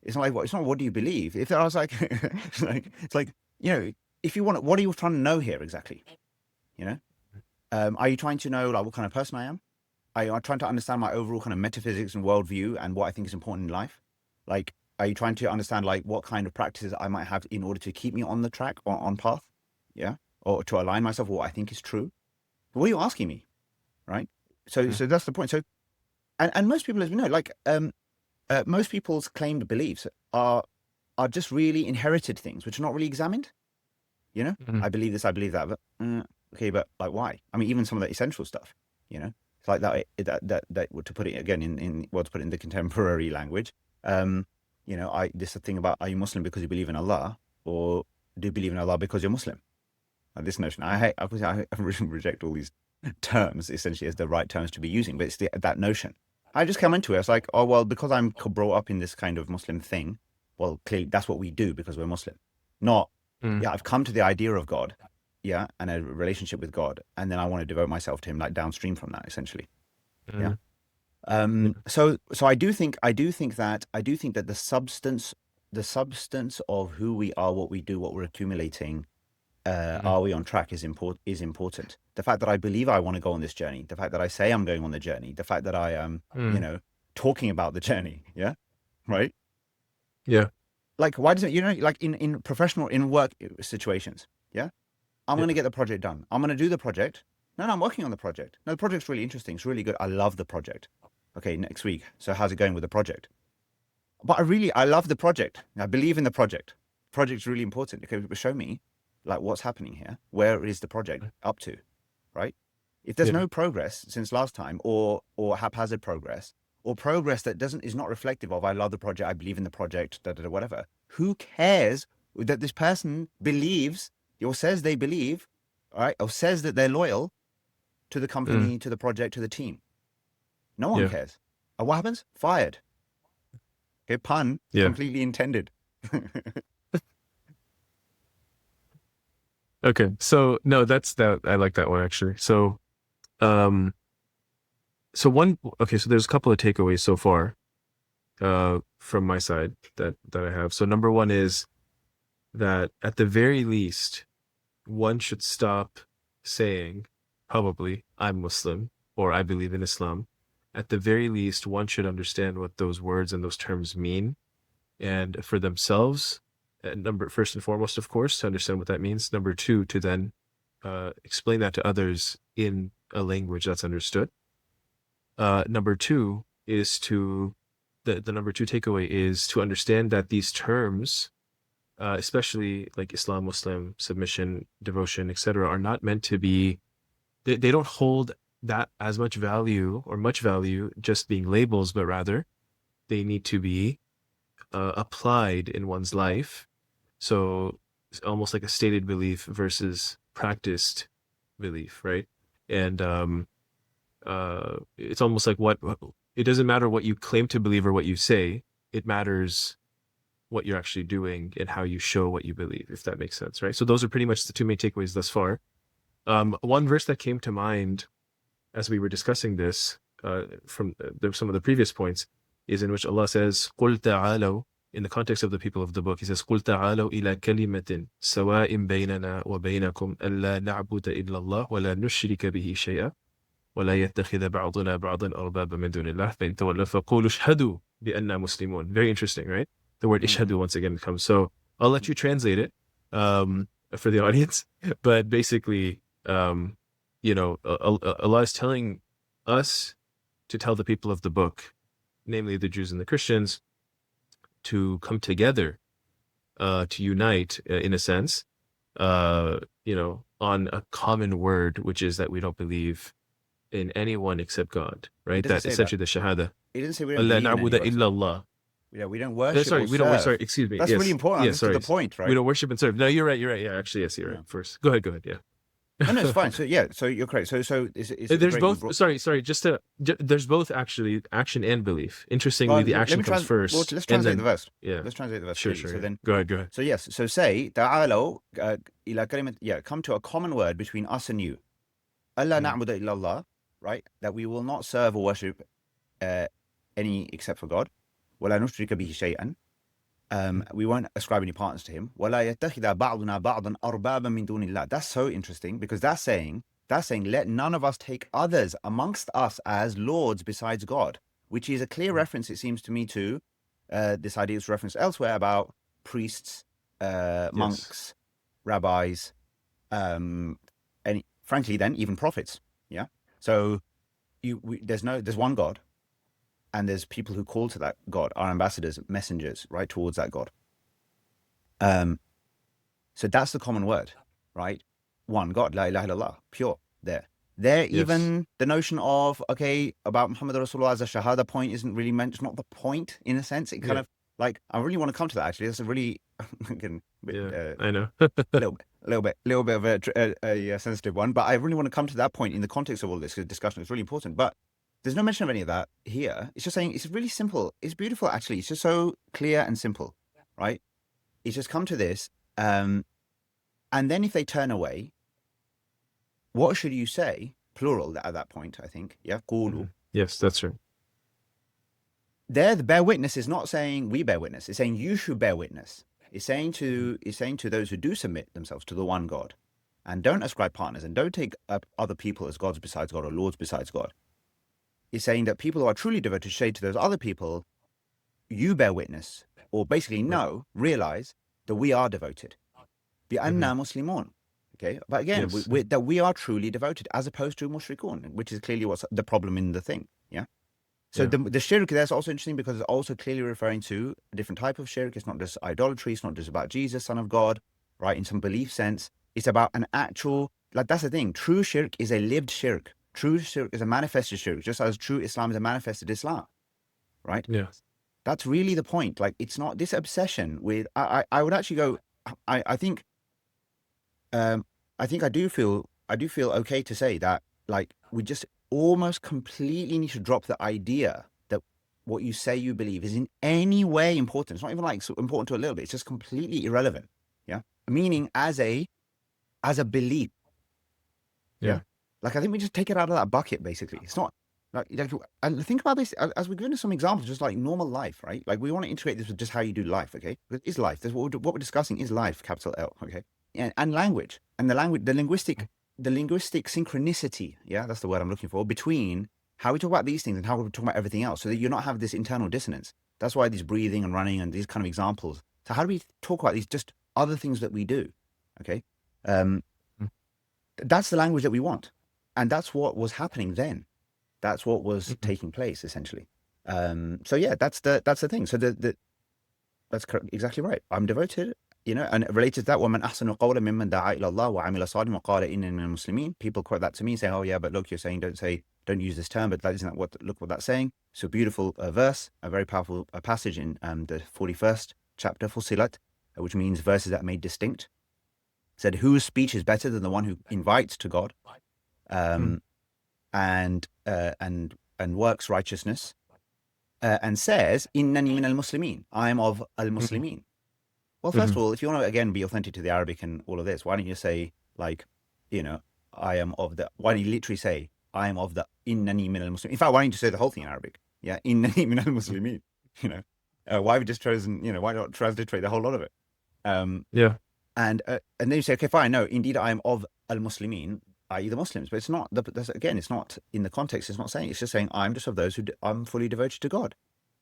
It's not like, it's not what do you believe? If I was like, it's like, if you want, what are you trying to know here exactly? You know, are you trying to know, like, what kind of person I am? Are you trying to understand my overall kind of metaphysics and worldview and what I think is important in life? Like, are you trying to understand, like, what kind of practices I might have in order to keep me on the track or on path? Yeah. Or to align myself with what I think is true? What are you asking me? Right. So, mm, so that's the point. So, and most people, as we know, like, most people's claimed beliefs are just really inherited things, which are not really examined. mm, I believe this, I believe that, but okay, but like, why? I mean, even some of the essential stuff, it's like to put it again to put it in the contemporary language. This thing about, are you Muslim because you believe in Allah, or do you believe in Allah because you're Muslim? Like, this notion, I reject all these terms essentially as the right terms to be using, but it's that notion. I just come into it. It's like, oh well, because I'm brought up in this kind of Muslim thing. Well, clearly that's what we do because we're Muslim. Not, mm, yeah, I've come to the idea of God, yeah, and a relationship with God, and then I want to devote myself to Him, like, downstream from that, essentially. Yeah. mm. Yeah. So I do think that the substance of who we are, what we do, what we're accumulating, Mhm. are we on track is important. The fact that I believe I want to go on this journey, the fact that I say I'm going on the journey, the fact that I am, Mm. talking about the journey, yeah, right? Yeah. Like, why doesn't, like in professional, in work situations, yeah, I'm Yeah. going to get the project done. I'm going to do the project. No, I'm working on the project. No, the project's really interesting. It's really good. I love the project. Okay, next week. So how's it going with the project? But I love the project. I believe in the project. Project's really important. Okay, but show me, like, what's happening here. Where is the project up to, right? If there's Yeah. no progress since last time, or haphazard progress, or progress that is not reflective of I love the project, I believe in the project, whatever. Who cares that this person believes or says they believe, all right, or says that they're loyal to the Mm. company, to the project, to the team? No one Yeah. cares. And what happens? Fired. Okay, pun Yeah. completely intended. Okay. So no, that's that. I like that one actually. Um, so there's a couple of takeaways so far, from my side that I have. So number one is that at the very least, one should stop saying, probably, I'm Muslim or I believe in Islam. At the very least, one should understand what those words and those terms mean, and for themselves, first and foremost, of course, to understand what that means. Number two, to then explain that to others in a language that's understood. Number two is to the number two takeaway is to understand that these terms, especially like Islam, Muslim, submission, devotion, etc., are not meant to be. They don't hold that as much value or much value just being labels, but rather they need to be applied in one's life. So it's almost like a stated belief versus practiced belief, right? And it's almost like what it doesn't matter what you claim to believe or what you say. It matters what you're actually doing and how you show what you believe, if that makes sense, right? So those are pretty much the two main takeaways thus far. One verse that came to mind as we were discussing this, from some of the previous points, is in which Allah says, "قُلْ تَعَالَوْا," in the context of the people of the book. He says, "قُلْ تَعَالَوْا إِلَى كَلِمَةٍ سَوَاءٍ بَيْنَنَا وَبَيْنَكُمْ أَلَّا نَعْبُدَ إِلَّا اللَّهَ وَلَا نُشْرِكَ بِهِ شَيْئًا وَلَا يَتَّخِذَ بَعْضُنَا بَعْضًا أَرْبَابًا مِنْ دُونِ اللَّهِ فَإِنْ تَوَلَّوْا فَقُولُوا اشْهَدُوا بِأَنَّا مُسْلِمُونَ." Very interesting, right? The word Mm-hmm. ishhadu once again comes. So I'll let you translate it, for the audience. But basically, Allah is telling us to tell the people of the book, namely the Jews and the Christians, to come together, to unite, in a sense, on a common word, which is that we don't believe in anyone except God, It right? doesn't That say that. essentially the Shahada. It doesn't say we don't Allah believe in na'budu anyone illa except. Allah. Yeah, we don't worship Sorry, or serve. excuse me. That's really Yes. important. Yes, This is sorry. the point, We right? don't worship and serve. No, you're right. You're right. Yeah, actually, yes, you're right. Yeah. First. Go ahead. No, Yeah. it's fine. So yeah, so you're correct. So it's There's great you both. brought. Sorry. There's both actually action and belief. Interestingly, Well, the let action me comes first, let's and translate the then verse. yeah, Let's translate the verse sure, clearly. sure. So Yeah. then, Go ahead. so yes, so say تعالوا إلى كلمة, yeah, come to a common word between us and you. ألا Mm, نعبد إلا الله, right? That we will not serve or worship uh, any except for God. ولا نشرك به شيئا. mm, We won't ascribe any partners to him. ولا يتخذ بعضنا بعضا أربابا من دون الله. That's so interesting because that's saying let none of us take others amongst us as lords besides God, which is a clear mm. reference, it seems to me, to this idea is referenced elsewhere about priests, Yes. monks, rabbis, and frankly, then even prophets. Yeah. So there's one God, and there's people who call to that God, our ambassadors, messengers, right, towards that God. Um, so that's the common word, right? One God, la ilaha illallah, pure. There, Yes. even the notion of, okay, about Muhammad Rasulullah as a Shahada point isn't really meant, it's not the point in a sense. It kind Yeah. of, like, I really want to come to that actually. That's a really, again, Yeah. I know. little bit of a sensitive one, but I really want to come to that point in the context of all this discussion. It's really important. But there's no mention of any of that here. It's just saying it's really simple. It's beautiful, actually. It's just so clear and simple, right? It's just come to this. And then if they turn away, what should you say? Plural at that point, I think. Yeah, قولوا. Yes, that's right. there, the bear witness is not saying we bear witness. It's saying you should bear witness. It's saying to those who do submit themselves to the one God, and don't ascribe partners and don't take up other people as gods besides God or lords besides God. It's saying that people who are truly devoted say to those other people, you bear witness, or basically Right. realize that we are devoted. Mm-hmm. بِأَنَّا مُسْلِمُونَ. Okay, but again, Yes. that we are truly devoted, as opposed to mushrikun, which is clearly what's the problem in the thing. Yeah. So Yeah. the shirk there's also interesting because it's also clearly referring to a different type of shirk. It's not just idolatry. It's not just about Jesus, Son of God, right? In some belief sense, it's about an actual, like, that's the thing. True shirk is a lived shirk. True shirk is a manifested shirk, just as true Islam is a manifested Islam, right? Yeah. That's really the point. Like, it's not this obsession with. I would actually go. I think um, I think I do feel okay to say that, like, we just almost completely need to drop the idea that what you say you believe is in any way important. It's not even like so important to a little bit. It's just completely irrelevant. Yeah, meaning as a belief. Yeah. Yeah, like, I think we just take it out of that bucket. Basically, it's not like and think about this as we're giving some examples, just like normal life, right? Like, we want to integrate this with just how you do life. Okay, it's life. That's what we're discussing is life, capital L. Okay, and language and the linguistic synchronicity. Yeah, that's the word I'm looking for, between how we talk about these things and how we talk about everything else, so that you're not have this internal dissonance. That's why these breathing and running and these kind of examples. So how do we talk about these just other things that we do? Okay, um, that's the language that we want, and that's what was happening then. That's what was Mm-hmm. taking place essentially. So yeah, that's the thing. So that's exactly right. I'm devoted, and related to that, وَمَنْ أَحْسَنُ قَوْلًا مِمَّنْ دَعَا إِلَى اللَّهِ وَعَمِلَ صَالِحًا وَقَالَ إِنَّنِي مِنَ الْمُسْلِمِينَ. People quote that to me, say, "Oh yeah, but look, you're saying don't use this term, but that isn't what look what that's saying." So beautiful verse, a very powerful passage in the 41st chapter, Fusilat, which means verses that made distinct. Said, "Whose speech is better than the one who invites to God, Mm-hmm. um, and works righteousness, and says, Innani min al-Muslimin, I am of al-Muslimin." Well, first Mm-hmm. of all, if you want to, again, be authentic to the Arabic and all of this, why don't you say, like, I am of the, why don't you literally say, I am of the Innani min al-Muslimin? In fact, why don't you say the whole thing in Arabic? Yeah, Innani min al-Muslimin, you know? Why have we just chosen, why not transliterate the whole lot of it? Um, Yeah. and then you say, okay, fine, no, indeed, I am of al-Muslimin, i.e. the Muslims, but it's not, again, it's not, in the context, it's not saying, it's just saying, I'm just of those who I'm fully devoted to God,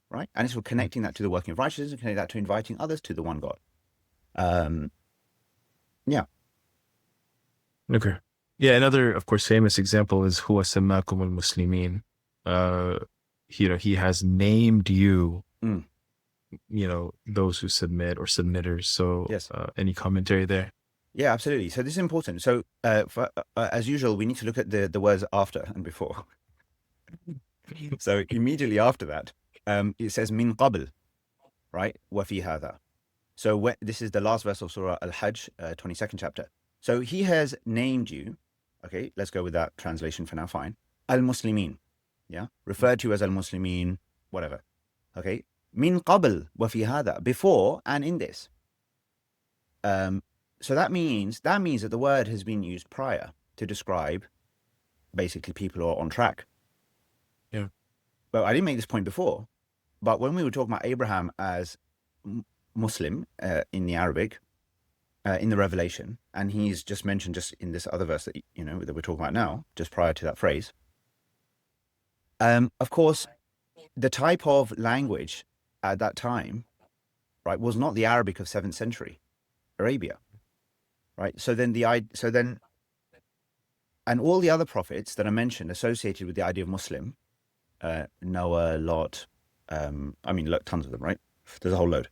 right? And it's connecting that to the working of righteousness, and connecting that to inviting others to the one God. Um, yeah, Okay. Yeah. Another, of course, famous example is "Huwa sammakum al-Muslimin." Uh, he has named you, mm, those who submit or submitters. So, yes, any commentary there? yeah, absolutely. So this is important. So, as usual, we need to look at the words after and before. So immediately after that, it says min qabl, right? Wa fi hadha. So this is the last verse of Surah Al-Hajj, 22nd chapter. So he has named you. Okay, let's go with that translation for now. Fine. Al-Muslimin. Yeah, referred to as Al-Muslimin, whatever. Okay. Min qabl wa fi hadha, before and in this. So that means that the word has been used prior to describe basically people who are on track. Yeah. But I didn't make this point before. But when we were talking about Abraham as Muslim in the Arabic, in the Revelation, and he's just mentioned just in this other verse that that we're talking about now, just prior to that phrase. Of course, the type of language at that time, right, was not the Arabic of 7th century Arabia, right? So then and all the other prophets that are mentioned associated with the idea of Muslim, Noah, Lot, I mean, look, tons of them, right? There's a whole load.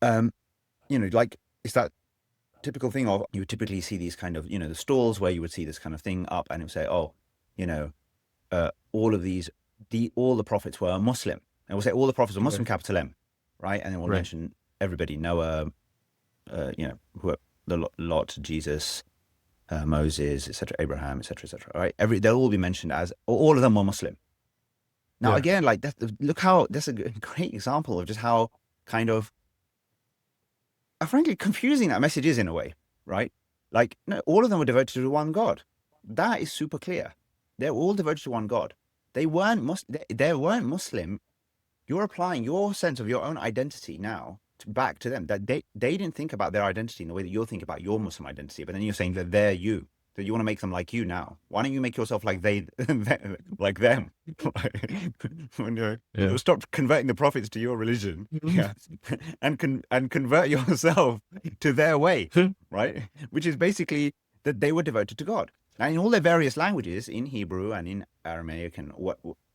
Like, it's that typical thing of, you would typically see these kind of, the stalls where you would see this kind of thing up, and it would say, oh, all of these, all the prophets were Muslim. And we'll say all the prophets were Yeah. Muslim, capital M, right? And then we'll Right. mention everybody, Noah, who the Lot, Jesus, Moses, etc., Abraham, etc., etc. Right? They'll all be mentioned as, all of them were Muslim. Now, Yeah. again, like, look how that's a great example of just how kind of, frankly, confusing that message is in a way, right? Like, no, all of them were devoted to one God. That is super clear. They're all devoted to one God. They weren't they weren't Muslim. You're applying your sense of your own identity now back to them. That they didn't think about their identity in the way that you're thinking about your Muslim identity, but then you're saying that they're you. That you want to make them like you now. Why don't you make yourself like like them? Yeah. Stop converting the prophets to your religion, yeah, and convert yourself to their way, right? Which is basically that they were devoted to God. Now, in all their various languages, in Hebrew and in Aramaic and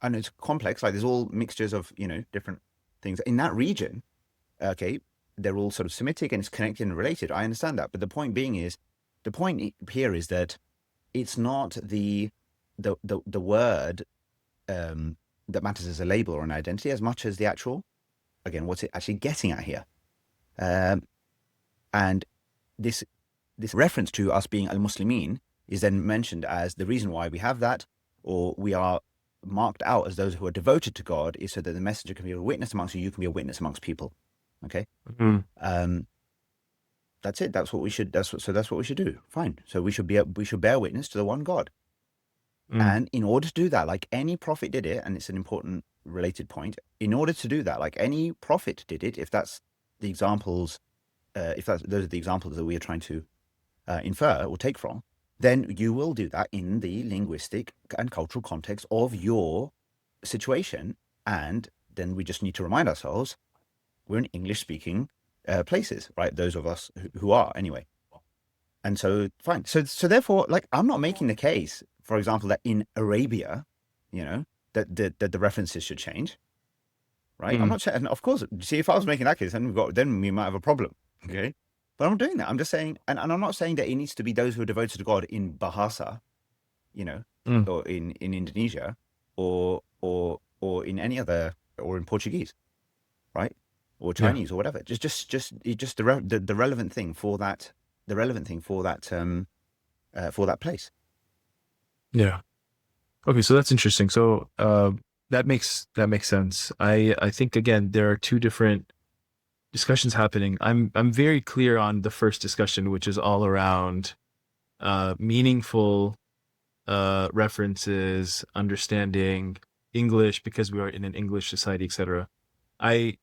and it's complex. Like there's all mixtures of different things in that region. Okay, they're all sort of Semitic and it's connected and related. I understand that, but the point here is that it's not the word that matters as a label or an identity as much as the actual, again, what's it actually getting at here. And this reference to us being al-Muslimin is then mentioned as the reason why we have that, or we are marked out as those who are devoted to God, is so that the messenger can be a witness amongst you, you can be a witness amongst people. Okay. That's it. That's what we should. That's what we should do. Fine. So we should bear witness to the one God. And in order to do that, like any prophet did it, and it's an important related point. In order to do that, like any prophet did it, if that's the examples, those are the examples that we are trying to infer or take from, then you will do that in the linguistic and cultural context of your situation. And then we just need to remind ourselves we're in English-speaking places, right? Those of us who are anyway. And so, fine. So therefore, like, I'm not making the case, for example, that in Arabia, that the references should change, right? I'm not saying, of course, see, if I was making that case, then we might have a problem, okay? But I'm not doing that. I'm just saying, and I'm not saying that it needs to be those who are devoted to God in Bahasa, or in Indonesia, or in any other, or in Portuguese, right? Or Chinese or whatever. Just the relevant thing for that. The relevant thing for that place. Yeah. Okay, so that's interesting. So that makes sense. I think again there are two different discussions happening. I'm very clear on the first discussion, which is all around meaningful references, understanding English because we are in an English society, etc. I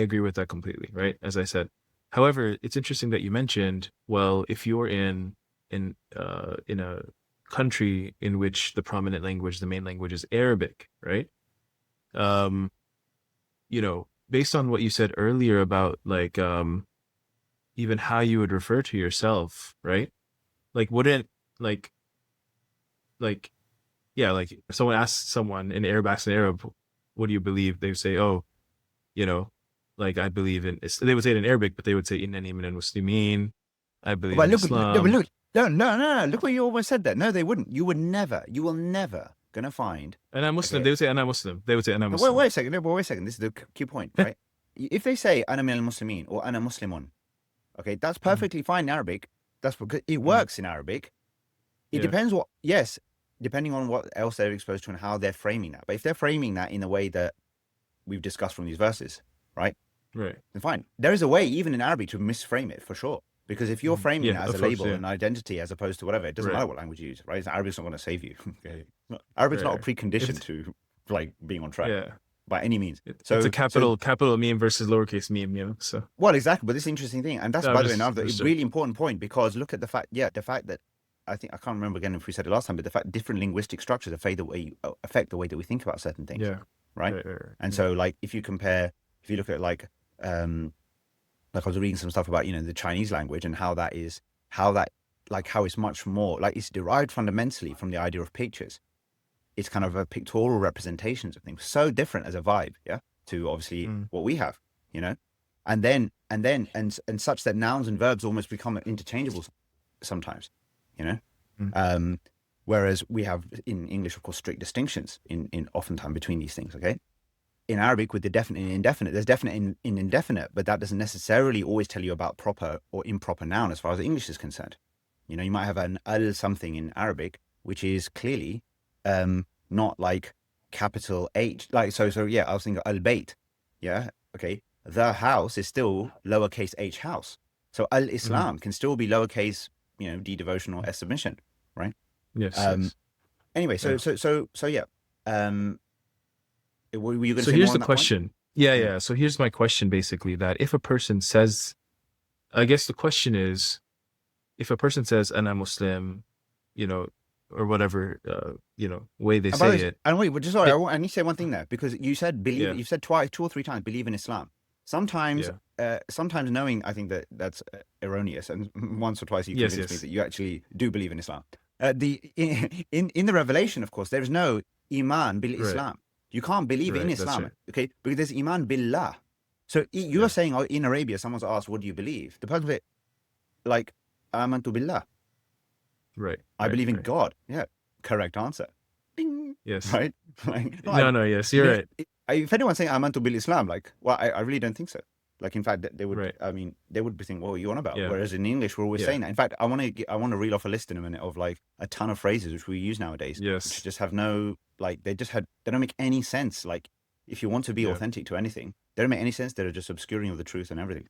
agree with that completely, right? As I said. However, it's interesting that you mentioned, well, if you're in a country in which the prominent language, the main language is Arabic, right? Based on what you said earlier about like even how you would refer to yourself, right? Like wouldn't like yeah, like if someone asks someone in Arab, what do you believe? They would say, oh, like I believe in, they would say it in Arabic, but they would say innani min al-muslimin. I believe But in look, Islam. no. Look what you almost said there. No, they wouldn't. You will never gonna find. And I'm Muslim. Okay. They would say, and I'm Muslim. They would say, and I'm No, Muslim. wait a second. No, but wait a second. This is the key point, right? If they say "ana min al-muslimin" or "ana muslimun," okay, that's perfectly fine in Arabic. That's because it works in Arabic. It Yeah. depends depending on what else they're exposed to and how they're framing that. But if they're framing that in the way that we've discussed from these verses, right? Right. Then fine. There is a way, even in Arabic, to misframe it for sure. Because if you're framing Yeah, that as of a course. label, Yeah. an identity, as opposed to whatever, it doesn't Right. matter what language you use, right? Arabic's not going to save you. Okay. Arabic's not a Right. precondition It's, to like being on track yeah. by any means. It's a So capital meme versus lowercase meme, so. well, exactly. But this is an interesting thing, and that's No, I'm by the way just, another really important point because look at the fact, the fact that I think I can't remember again if we said it last time, but the fact different linguistic structures affect the way that we think about certain things, yeah. right? Right. And Yeah. so like if you look at like I was reading some stuff about the Chinese language and how it's much more like it's derived fundamentally from the idea of pictures. It's kind of a pictorial representations of things, so different as a vibe, to obviously what we have, and such that nouns and verbs almost become interchangeable sometimes, whereas we have in English, of course, strict distinctions in oftentimes between these things. Okay, in Arabic with the definite and indefinite, there's definite in indefinite, but that doesn't necessarily always tell you about proper or improper noun as far as English is concerned. You might have an al something in Arabic, which is clearly not like capital H. Like so yeah, I was thinking al bayt. Yeah, okay. The house is still lowercase h house. So al Islam can still be lowercase, d devotional s submission, right? Yes. Yes. Anyway, Yeah. so yeah. Um, were you going to So say here's more on the that point? question. Yeah, Yeah. yeah. So here's my question basically, that if a person says, I guess the question is, if a person says, and I'm Muslim, you know, or whatever, way they And by the say way, it, and wait, but just sorry, it I need to say one thing there because you said believe. yeah, You said twice, 2 or 3 times, believe in Islam. Sometimes, yeah. sometimes knowing, I think that's erroneous, and once or twice you Yes, convinced me yes. that you actually do believe in Islam. The in the revelation, of course, there is no iman bil Right, Islam. You can't believe in right. That's Islam, right. okay? Because there's iman billah. So you are Yeah, saying, oh, in Arabia, someone's asked, "What do you believe?" The person will be like, "Amantu billah." right, I right, believe in right. God. Yeah, correct answer. Ding. Yes. Right? Like, no, No, no, yes, you're if, right. if anyone's saying I'm to Bil Islam, like, well, I really don't think so. Like, in fact, they would, Right. I mean, they would be thinking, what are you on about? Yeah, Whereas in English, we're always yeah, saying that. In fact, I want to reel off a list in a minute of like a ton of phrases which we use nowadays, which yes, just have no, like, they don't make any sense. Like, if you want to be yeah, authentic to anything, they don't make any sense. They're just obscuring of the truth and everything.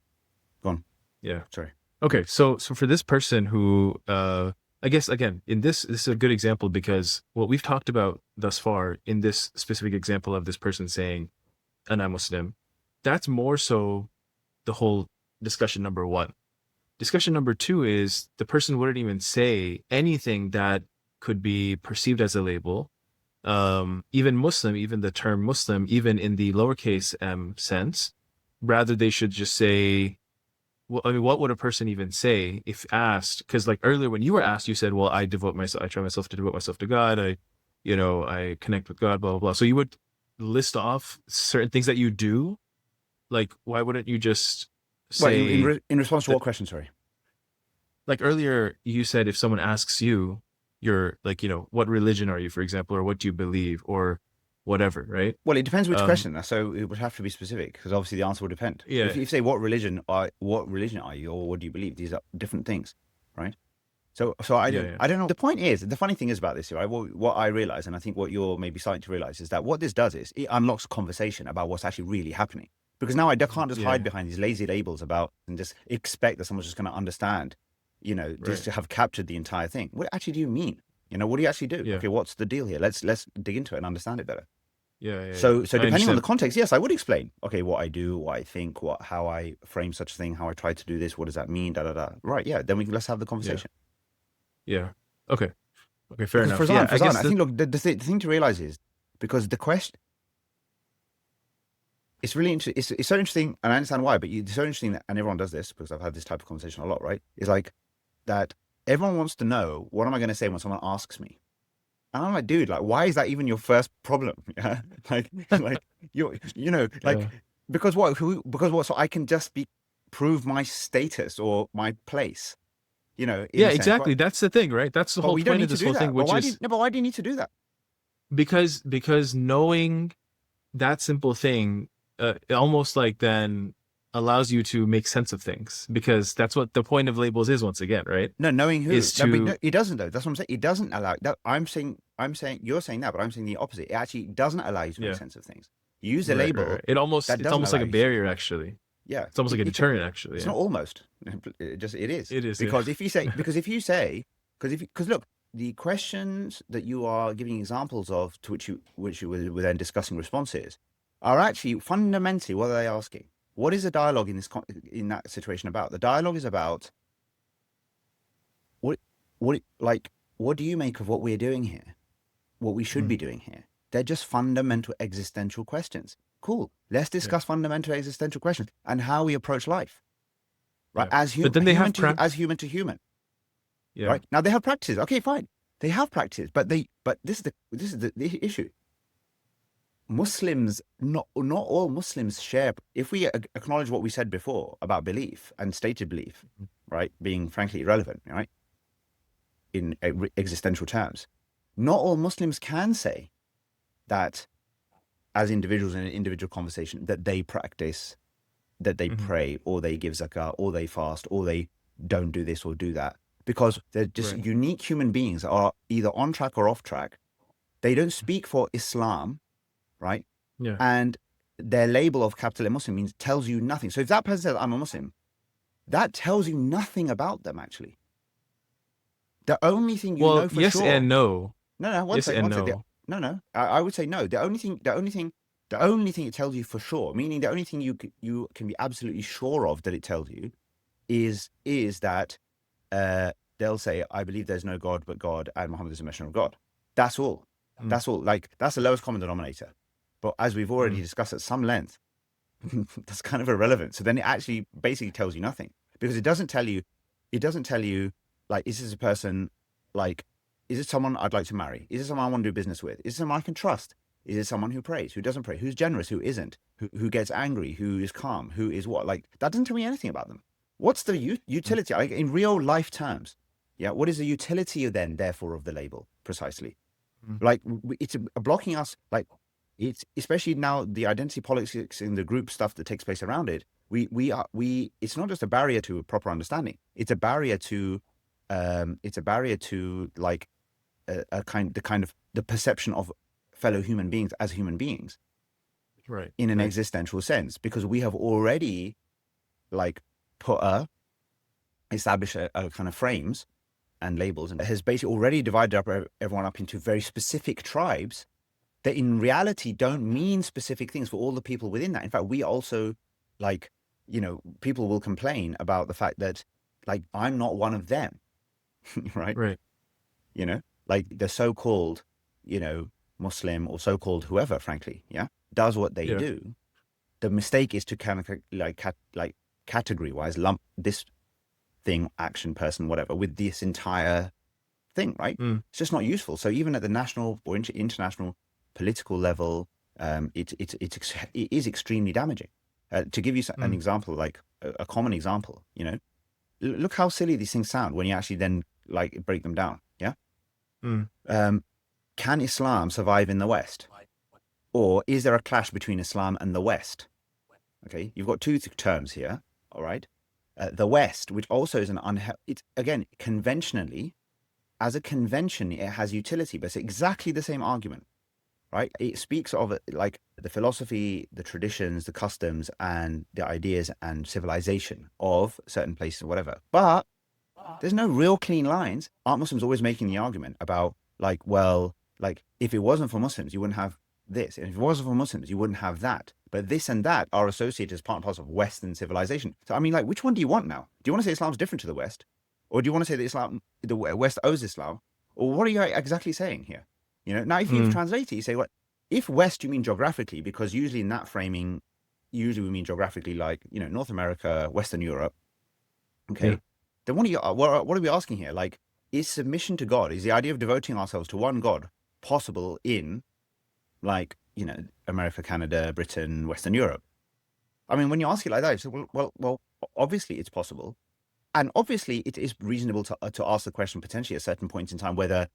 Go on. yeah. Sorry. Okay, so for this person who, I guess again, in this is a good example because what we've talked about thus far in this specific example of this person saying, "And I'm Muslim," that's more so the whole discussion number one. Discussion number two is the person wouldn't even say anything that could be perceived as a label. Even Muslim, even the term Muslim, even in the lowercase m sense, rather they should just say, well, I mean, what would a person even say if asked? Because like earlier when you were asked, you said, well, I try myself to devote myself to God. I connect with God, blah, blah, blah. So you would list off certain things that you do. Like, why wouldn't you just Well, say in response to that? what question? Sorry. Like earlier, you said if someone asks you, you're like, what religion are you, for example, or what do you believe, or whatever, right? Well, it depends which Um, question. So it would have to be specific because obviously the answer will depend. If yeah, you say what religion are you, or what do you believe? These are different things, right? So yeah, yeah, I don't know. The point is, the funny thing is about this, right? What I realize, and I think what you're maybe starting to realize, is that what this does is it unlocks conversation about what's actually really happening. Because now can't just hide yeah, behind these lazy labels about and just expect that someone's just going to understand, just right, to have captured the entire thing. What actually do you mean? What do you actually do? yeah, Okay, what's the deal here? Let's dig into it and understand it better. yeah, yeah, yeah. So I depending on the understand. context, yes, I would explain, okay, what I do, what I think, how I frame such a thing, how I try to do this, what does that mean, da da da. Right, yeah, then let's have the Yeah, conversation. yeah. Okay, okay, fair Because enough. Yeah, I Farzan, guess I that. think look, the thing to realize is because the question, it's really interesting. It's so interesting, and I understand why, but it's so interesting that, and everyone does this because I've had this type of conversation a lot, right? It's like that everyone wants to know what am I going to say when someone asks me. And I'm like, dude, like, why is that even your first problem? Yeah, like Yeah, because what? Because what? So I can just prove my status or my place, in yeah, a sense. exactly. That's the thing, right? That's the But whole we don't point of need to this do whole thing, that. But which why do you, is no? But why do you need to do that? because knowing that simple thing, almost like then allows you to make sense of things, because that's what the point of labels is, once again, right? No, knowing who? Is No, but no, to it doesn't though. That's what I'm saying. It doesn't allow that. I'm saying you're saying that, but I'm saying the opposite. It actually doesn't allow you to make yeah, sense of things. You use a right, right, label right. It's that doesn't almost like allow a you to. barrier, actually. Yeah, It's almost like a deterrent, actually. it's Yeah, not almost. It is it is. Yeah, because if you say because look, the questions that you are giving examples of to which you were then discussing responses are actually fundamentally what are they asking? What is the dialogue in that situation about? The dialogue is about what what do you make of what we're doing here? What we should mm, be doing here? They're just fundamental existential questions. Cool. Let's yeah, discuss fundamental existential questions and how we approach life, right? yeah. But then they have As human to human, yeah, right? Now they have practices. Okay, fine. They have practices, but this is the issue. Muslims, not all Muslims share. If we acknowledge what we said before about belief and stated belief, right, being frankly irrelevant, right, in existential terms, not all Muslims can say that as individuals in an individual conversation that they practice, that they hmm, pray, or they give zakah, or they fast, or they don't do this or do that, because they're just right, unique human beings that are either on track or off track. They don't speak for Islam, right? yeah, And their label of capital M Muslim tells you nothing. So if that person says I'm a Muslim, that tells you nothing about them actually. The only thing you well, know for yes sure. and no. No, Yes and one second. no. No. I would say no. The only thing it tells you for sure, meaning the only thing you can be absolutely sure of that it tells you is that they'll say, I believe there's no God but God, and Muhammad is a messenger of God. That's all. Mm, That's all. Like, that's the lowest common denominator. But as we've already mm, discussed at some length, that's kind of irrelevant. So then it actually basically tells you nothing, because it doesn't tell you, like, is this a person, like, is this someone I'd like to marry? Is this someone I want to do business with? Is this someone I can trust? Is it someone who prays, who doesn't pray, who's generous, who isn't, who gets angry, who is calm, who is what? Like, that doesn't tell me anything about them. What's the mm, utility? Like, in real life terms, yeah, what is the utility then, therefore, of the label precisely? mm. Like, it's blocking us. Like, it's especially now the identity politics and the group stuff that takes place around it. It's not just a barrier to proper understanding. It's a barrier to, like the perception of fellow human beings as human beings Right, in an right. existential sense, because we have already, like, established a kind of frames and labels, and has basically already divided up everyone up into very specific tribes that in reality don't mean specific things for all the people within that. In fact, we also, like, people will complain about the fact that, like, I'm not one of them, right? Right. You know, like the so-called, Muslim or so-called whoever, frankly, yeah, does what they Yeah. do. The mistake is to kind of like category-wise lump this thing, action, person, whatever, with this entire thing, right? Mm, It's just not useful. So even at the national or international political level, it is extremely damaging. To give you an mm, example, like a common example, look how silly these things sound when you actually then, like, break them down. Yeah. mm, Can Islam survive in the West, or is there a clash between Islam and the West? Okay, you've got two terms here. All right. The West, which also is it's again conventionally, as a convention, it has utility, but it's exactly the same argument, right? It speaks of, like, the philosophy, the traditions, the customs, and the ideas and civilization of certain places or whatever. But there's no real clean lines. Aren't Muslims always making the argument about, like, well, like, if it wasn't for Muslims, you wouldn't have this. And if it wasn't for Muslims, you wouldn't have that. But this and that are associated as part and parcel of Western civilization. So, I mean, like, which one do you want now? Do you want to say Islam's different to the West? Or do you want to say that the West owes Islam? Or what are you exactly saying here? Now, if you've mm. translated, you say, well, if West, you mean geographically, because usually in that framing, usually we mean geographically, like, North America, Western Europe. Yeah. Okay. Then what are we asking here? Like, is submission to God, is the idea of devoting ourselves to one God possible in, like, America, Canada, Britain, Western Europe? I mean, when you ask it like that, you say, well, obviously it's possible. And obviously it is reasonable to ask the question potentially at certain points in time, whether,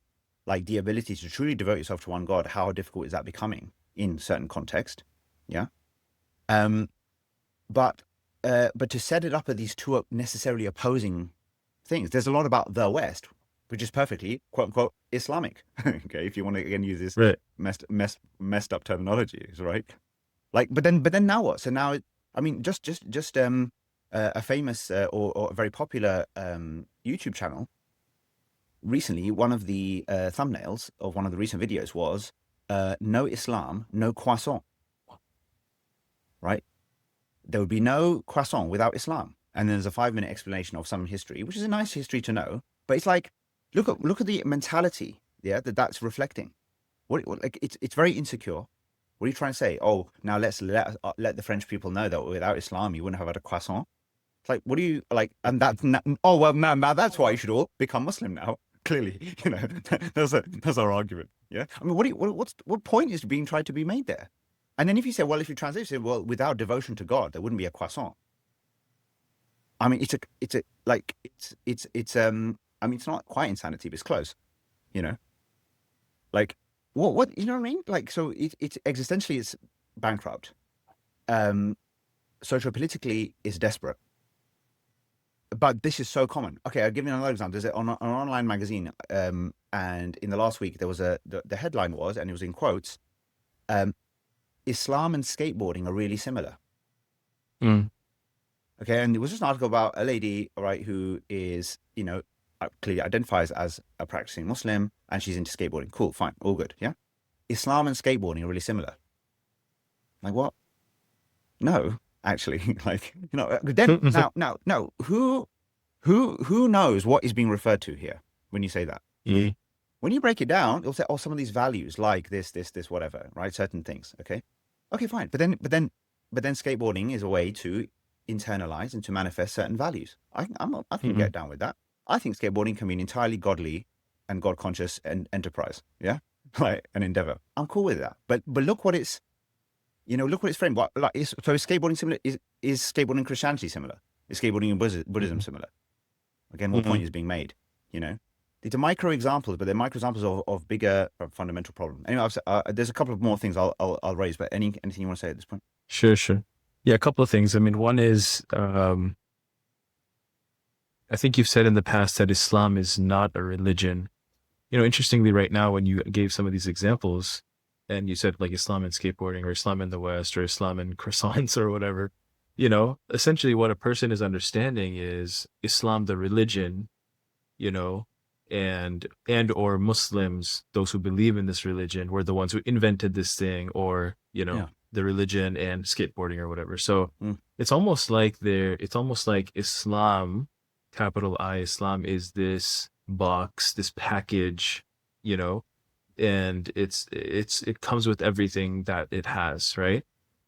like, the ability to truly devote yourself to one God, how difficult is that becoming in certain context? Yeah. Um, but to set it up at these two necessarily opposing things, there's a lot about the West, which is perfectly quote unquote Islamic. Okay, if you want to again use this Right. messed up terminology, right? Like, but then now what? So now, I mean, just a famous or a very popular YouTube channel recently, one of the thumbnails of one of the recent videos was no Islam, no croissant, right? There would be no croissant without Islam. And then there's a 5-minute explanation of some history, which is a nice history to know. But it's like, look at the mentality, yeah, that's reflecting. Like, it's very insecure. What are you trying to say? Oh, now let's let the French people know that without Islam, you wouldn't have had a croissant. It's like, what do you like? And oh well, now that's why you should all become Muslim now. Clearly, that's our argument. Yeah, I mean, what point is being tried to be made there? And then if you say, well, if you translate, say, well, without devotion to God, there wouldn't be a croissant. I mean, I mean, it's not quite insanity, but it's close. You know, like, what you know what I mean? Like, so it's existentially, it's bankrupt. Socio-politically, it's desperate. But this is so common. Okay, I'll give you another example. There's an online magazine, and in the last week there was the headline was, and it was in quotes, Islam and skateboarding are really similar. Mm, Okay, and it was just an article about a lady, right, who is, clearly identifies as a practicing Muslim, and she's into skateboarding. Cool, fine, all good, yeah. Islam and skateboarding are really similar. Like what? No, actually, like then now, who knows what is being referred to here when you say that? Mm, When you break it down, it'll say, oh, some of these values like this, whatever, right? Certain things. Okay, fine. But then skateboarding is a way to internalize and to manifest certain values. I can mm, get down with that. I think skateboarding can be an entirely godly and God conscious and enterprise. Yeah, like an endeavor. I'm cool with that. But look what it's look what it's framed. What like is skateboarding similar? Is skateboarding Christianity similar? Is skateboarding and Buddhism mm, similar? Again, what point mm. is being made? You know, these are micro examples, but they're micro examples of bigger fundamental problem. Anyway, there's a couple of more things I'll raise, but anything you want to say at this point? Sure, sure. Yeah, a couple of things. I mean, one is, I think you've said in the past that Islam is not a religion. Interestingly, right now, when you gave some of these examples, and you said like Islam and skateboarding, or Islam in the West, or Islam and croissants, or whatever, essentially what a person is understanding is Islam, the religion, you know, and or Muslims, those who believe in this religion, were the ones who invented this thing, or Yeah. the religion and skateboarding or whatever. So Mm. it's almost like Islam, capital I, Islam is this box, this package, you know, and it comes with everything that it has, right?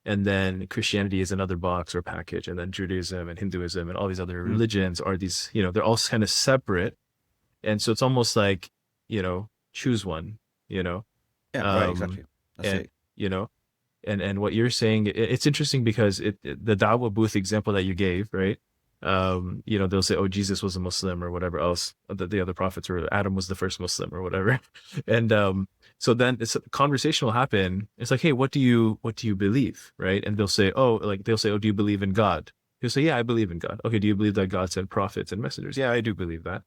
And then Christianity is another box or package, and then Judaism and Hinduism and all these other Mm. religions are these, they're all kind of separate. And so it's almost like, choose one, you know, Yeah. Right. um, Exactly. That's and it. and what you're saying, it's interesting because the Dawah booth example that you gave, right? They'll say, oh, Jesus was a Muslim or whatever else. The other prophets, or Adam was the first Muslim or whatever. And so then a conversation will happen. It's like, hey, what do you believe, right? And they'll say, oh, do you believe in God? He'll say, yeah, I believe in God. Okay, do you believe that God sent prophets and messengers? Yeah, I do believe that.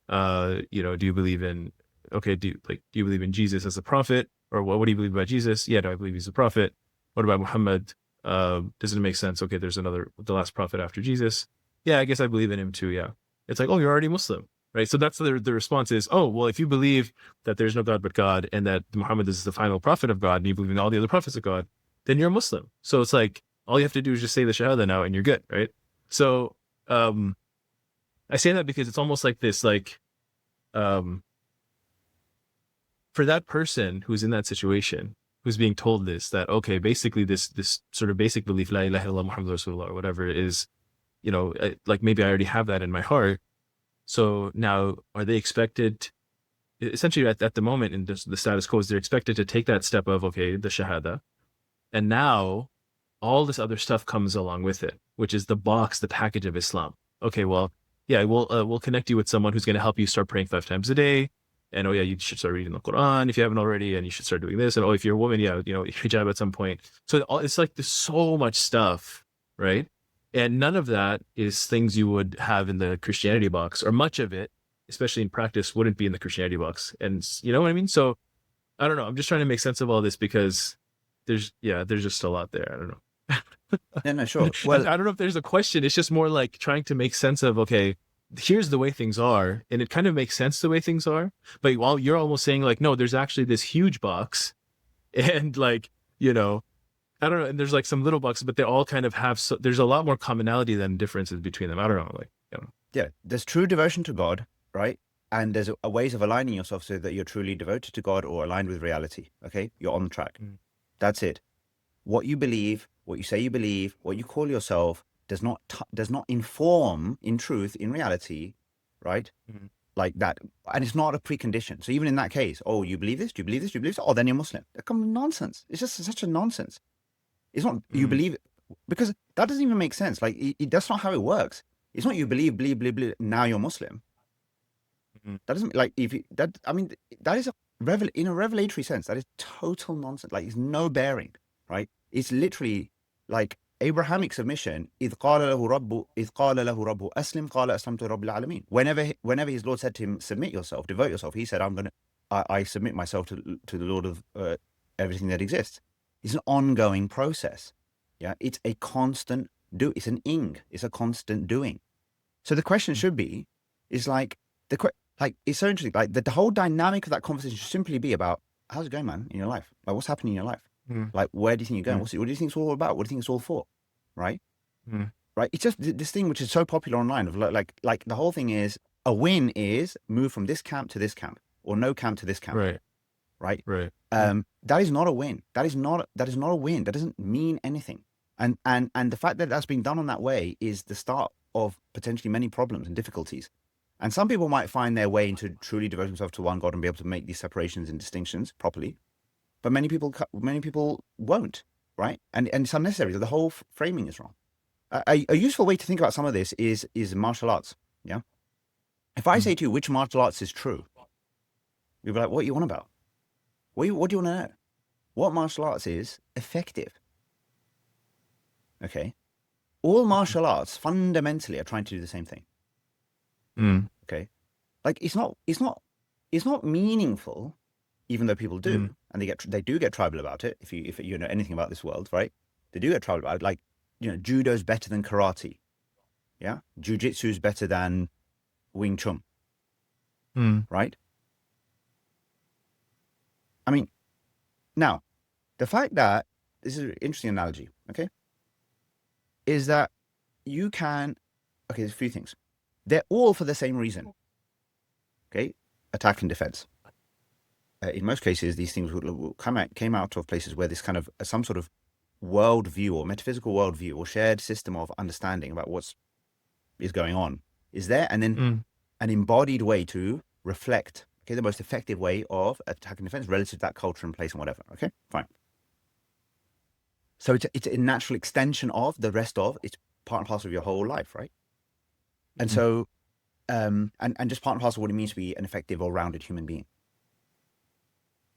Do you believe in, okay, do you believe in Jesus as a prophet? Or what do you believe about Jesus? Yeah, do I believe he's a prophet? What about Muhammad? Doesn't it make sense? Okay, there's the last prophet after Jesus. Yeah, I guess I believe in him too. Yeah. It's like, oh, you're already Muslim, right? So that's the response is, oh, well, if you believe that there's no God but God, and that Muhammad is the final prophet of God, and you believe in all the other prophets of God, then you're a Muslim. So it's like, all you have to do is just say the Shahada now and you're good, right? So I say that because it's almost like this, like, for that person who's in that situation, who's being told this, that, okay, basically this sort of basic belief, La ilaha illallah Muhammad Rasulullah, or whatever, is, like maybe I already have that in my heart. So now are they expected, essentially at the moment in the status quo, is they're expected to take that step of, okay, the Shahada. And now all this other stuff comes along with it, which is the box, the package of Islam. Okay, well, yeah, we'll connect you with someone who's going to help you start praying 5 times a day. And, oh yeah, you should start reading the Quran if you haven't already, and you should start doing this. And, oh, if you're a woman, yeah, hijab at some point. So it's like there's so much stuff, right? And none of that is things you would have in the Christianity box, or much of it, especially in practice, wouldn't be in the Christianity box. And you know what I mean? So I don't know. I'm just trying to make sense of all this because there's just a lot there. I don't know. Yeah. No. Sure. I Well. don't know if there's a question. It's just more like trying to make sense of, okay, here's the way things are. And it kind of makes sense the way things are. But while you're almost saying like, no, there's actually this huge box. And like, I don't know. And there's like some little boxes, but they all kind of have, there's a lot more commonality than differences between them. I don't know. Like, Yeah. There's true devotion to God, right? And there's a ways of aligning yourself so that you're truly devoted to God or aligned with reality. Okay, you're on track. Mm. That's it. What you believe, what you say you believe, what you call yourself does not inform in truth, in reality, right? Mhm. Like that, and it's not a precondition. So even in that case, oh, you believe this? Do you believe this? Do you believe this? Oh, then you're Muslim. That comes nonsense. It's just such a nonsense. It's not you Mm. believe, because that doesn't even make sense. Like that's not how it works. It's not you believe, now you're Muslim. Mhm. That doesn't, like, if you, that, I mean, that is in a revelatory sense, that is total nonsense. Like, it's no bearing, right? It's literally like Abrahamic submission. إِذْ قَالَ لَهُ رَبُّهُ أَسْلِمْ قَالَ أَسْلَمْتُ رَبِّ الْعَالَمِينَ. Whenever his Lord said to him, submit yourself, devote yourself, he said, I submit myself to the Lord of everything that exists. It's an ongoing process. Yeah, it's a constant it's an it's a constant doing. So the question should be, is like, it's so interesting. Like the whole dynamic of that conversation should simply be about, how's it going, man, in your life? Like, what's happening in your life? Mm, Like, where do you think you're going? mm, What do you think it's all about? What do you think it's all for? Right? mm, Right? It's just this thing which is so popular online of like the whole thing is a win is move from this camp to this camp or no camp to this camp. right, Right? right. Yeah. That is not a win. That is not a win. That doesn't mean anything. And the fact that that's being done on that way is the start of potentially many problems and difficulties. And some people might find their way into truly devoting themselves to one God and be able to make these separations and distinctions properly. But many people won't, right? And it's unnecessary. The whole framing is wrong. A useful way to think about some of this is martial arts. Yeah. If I Mm, say to you which martial arts is true, you'll be like, "What you want about? What do you want to know? What martial arts is effective?" Okay. All martial arts fundamentally are trying to do the same thing. mm, Okay. Like it's not meaningful, even though people mm, do, and they do get tribal about it. If you know anything about this world, right? They do get tribal about it. Like, judo's better than karate. Yeah. Jiu-jitsu is better than Wing Chun, mm, right? I mean, now the fact that this is an interesting analogy, okay, is that you can, okay, there's a few things. They're all for the same reason, okay? Attack and defense. In most cases, these things came out of places where this kind of some sort of worldview or metaphysical worldview or shared system of understanding about what is going on is there, and then mm, an embodied way to reflect, okay, the most effective way of attack and defense relative to that culture and place and whatever. Okay, fine. So it's a natural extension of the rest of it's part and parcel of your whole life, right? And mm, so and just part and parcel of what it means to be an effective or rounded human being.